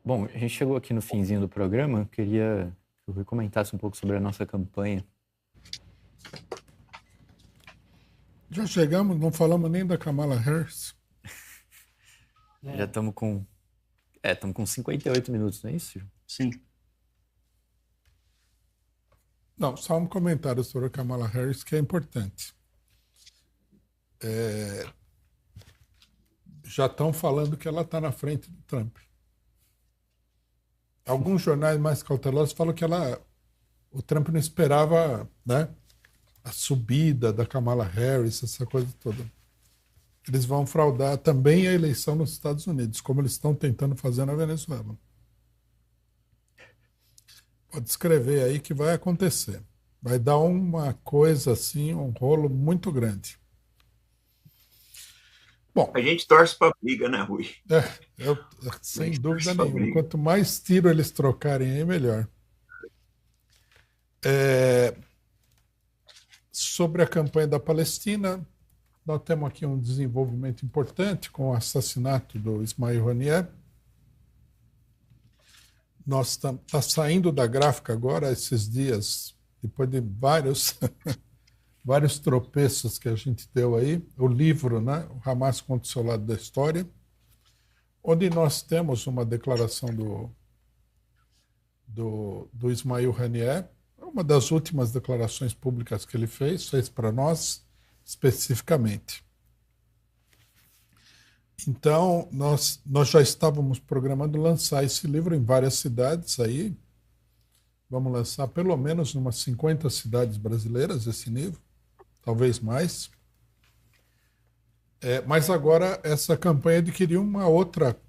Bom, a gente chegou aqui no finzinho do programa. Eu queria que o Rui comentasse um pouco sobre a nossa campanha. Já chegamos, não falamos nem da Kamala Harris. Já estamos com... estamos com 58 minutos, não é isso? Sim. Não, só um comentário sobre a Kamala Harris que é importante. Já estão falando que ela está na frente do Trump. Alguns jornais mais cautelosos falam que o Trump não esperava, né, a subida da Kamala Harris, essa coisa toda. Eles vão fraudar também a eleição nos Estados Unidos, como eles estão tentando fazer na Venezuela. Pode escrever aí que vai acontecer. Vai dar uma coisa assim, um rolo muito grande. Bom, A gente torce para briga, né, Rui? sem dúvida nenhuma. Quanto mais tiro eles trocarem aí, melhor. Sobre a campanha da Palestina, nós temos aqui um desenvolvimento importante com o assassinato do Ismail Haniyeh. Nós tá saindo da gráfica agora, esses dias, depois de vários tropeços que a gente deu aí, o livro, né, o Hamas contra o seu lado da história, onde nós temos uma declaração do Ismail Haniyeh, uma das últimas declarações públicas que ele fez para nós especificamente. Então, nós já estávamos programando lançar esse livro em várias cidades aí. Vamos lançar pelo menos em umas 50 cidades brasileiras esse livro, talvez mais. Mas agora essa campanha adquiriu uma outra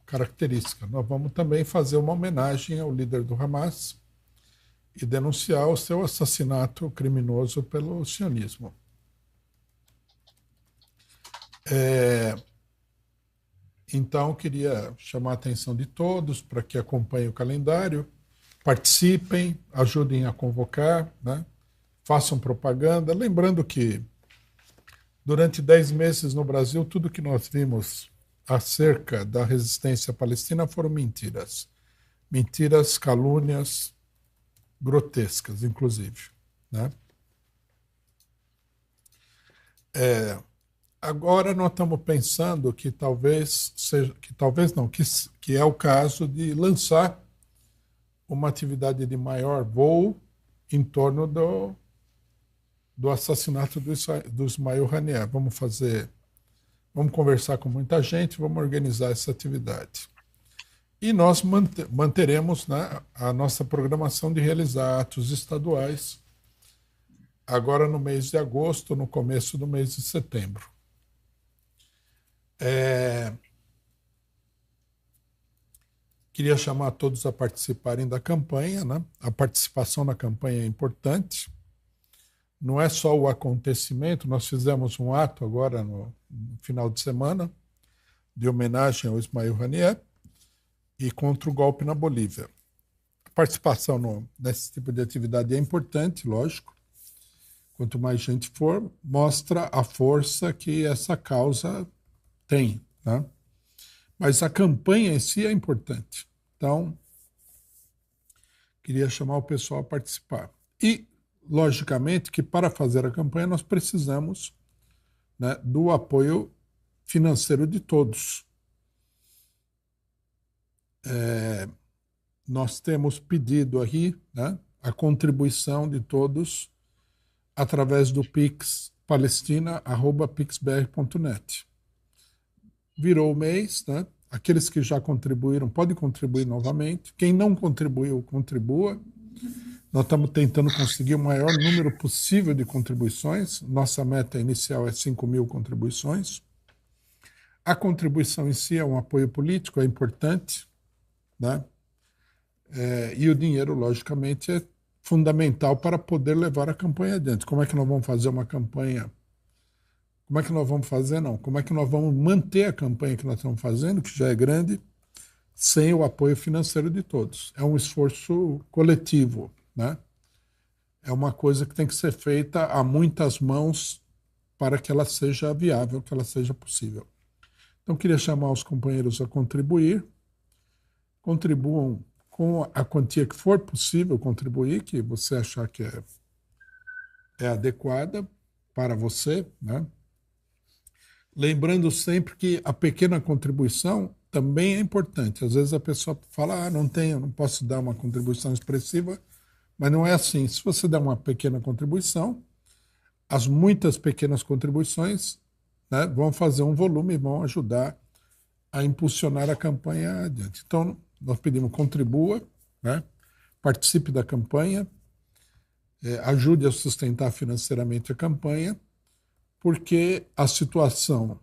característica. Nós vamos também fazer uma homenagem ao líder do Hamas e denunciar o seu assassinato criminoso pelo sionismo. Então, queria chamar a atenção de todos para que acompanhem o calendário, participem, ajudem a convocar, né? Façam propaganda. Lembrando que, durante 10 meses no Brasil, tudo que nós vimos acerca da resistência palestina foram mentiras. Mentiras, calúnias, grotescas, inclusive, né? Agora nós estamos pensando que talvez seja, que é o caso de lançar uma atividade de maior voo em torno do assassinato do Ismail Haniyeh. Vamos conversar com muita gente, vamos organizar essa atividade. E nós manteremos, né, a nossa programação de realizar atos estaduais agora no mês de agosto, no começo do mês de setembro. Queria chamar todos a participarem da campanha, né? A participação na campanha é importante. Não é só o acontecimento, nós fizemos um ato agora no final de semana de homenagem ao Ismail Haniyeh e contra o golpe na Bolívia. A participação nesse tipo de atividade é importante, lógico. Quanto mais gente for, mostra a força que essa causa tem, né? Mas a campanha em si é importante. Então, queria chamar o pessoal a participar. E, logicamente, que para fazer a campanha nós precisamos, né, do apoio financeiro de todos. Nós temos pedido aqui, né, a contribuição de todos através do Pix palestina@pixbr.net. Virou o mês, né? Aqueles que já contribuíram podem contribuir novamente. Quem não contribuiu, contribua. Nós estamos tentando conseguir o maior número possível de contribuições. Nossa meta inicial é 5.000 contribuições. A contribuição em si é um apoio político, é importante, né? E o dinheiro, logicamente, é fundamental para poder levar a campanha adiante. Como é que nós vamos fazer uma campanha? Como é que nós vamos fazer? Não. Como é que nós vamos manter a campanha que nós estamos fazendo, que já é grande, sem o apoio financeiro de todos? É um esforço coletivo, né? É uma coisa que tem que ser feita a muitas mãos para que ela seja viável, que ela seja possível. Então, queria chamar os companheiros a contribuir. Contribuam com a quantia que for possível contribuir, que você achar que é adequada para você, né? Lembrando sempre que a pequena contribuição também é importante. Às vezes a pessoa fala, não posso dar uma contribuição expressiva, mas não é assim. Se você der uma pequena contribuição, as muitas pequenas contribuições, né, vão fazer um volume e vão ajudar a impulsionar a campanha adiante. Então, nós pedimos contribua, né, participe da campanha, ajude a sustentar financeiramente a campanha, porque a situação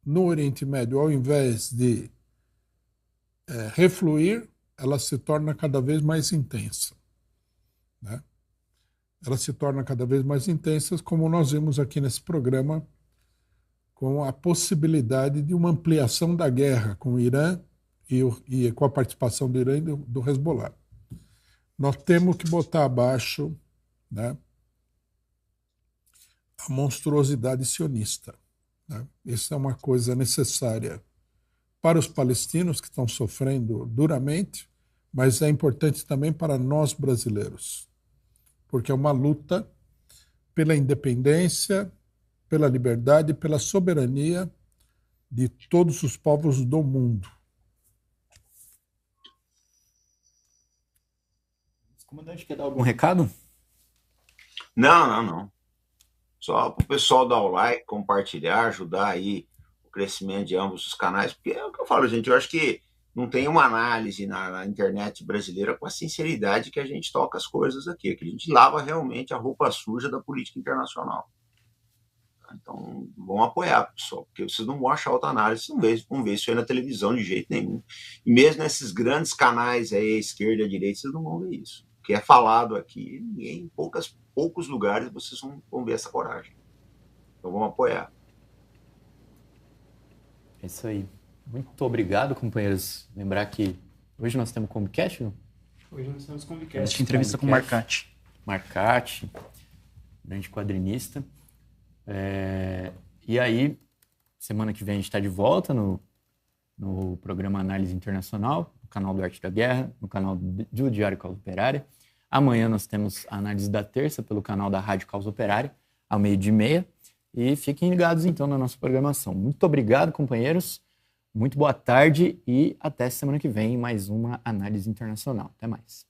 no Oriente Médio, ao invés de refluir, ela se torna cada vez mais intensa, né? Ela se torna cada vez mais intensa, como nós vimos aqui nesse programa com a possibilidade de uma ampliação da guerra com o Irã e com a participação do Irã e do Hezbollah. Nós temos que botar abaixo, né, a monstruosidade sionista, né? Isso é uma coisa necessária para os palestinos, que estão sofrendo duramente, mas é importante também para nós brasileiros, porque é uma luta pela independência, pela liberdade, pela soberania de todos os povos do mundo. O comandante quer dar algum recado? Não. Só para o pessoal dar o like, compartilhar, ajudar aí o crescimento de ambos os canais, porque é o que eu falo, gente, eu acho que não tem uma análise na internet brasileira com a sinceridade que a gente toca as coisas aqui, que a gente lava realmente a roupa suja da política internacional. Então, vão apoiar, pessoal, porque vocês não vão achar outra análise, não vão ver isso aí na televisão de jeito nenhum. E mesmo nesses grandes canais aí, à esquerda e à direita, vocês não vão ver isso. O que é falado aqui, em poucos lugares vocês vão ver essa coragem. Então, vão apoiar. É isso aí. Muito obrigado, companheiros. Lembrar que hoje nós temos Comcast, não? Hoje nós temos Comcast. Entrevista com Marcati. Marcati, grande quadrinista. E aí, semana que vem a gente está de volta no programa Análise Internacional, no canal do Arte da Guerra, no canal do Diário Causa Operária. Amanhã nós temos a análise da terça pelo canal da Rádio Causa Operária, ao 12h30. E fiquem ligados, então, na nossa programação. Muito obrigado, companheiros. Muito boa tarde e até semana que vem em mais uma Análise Internacional. Até mais.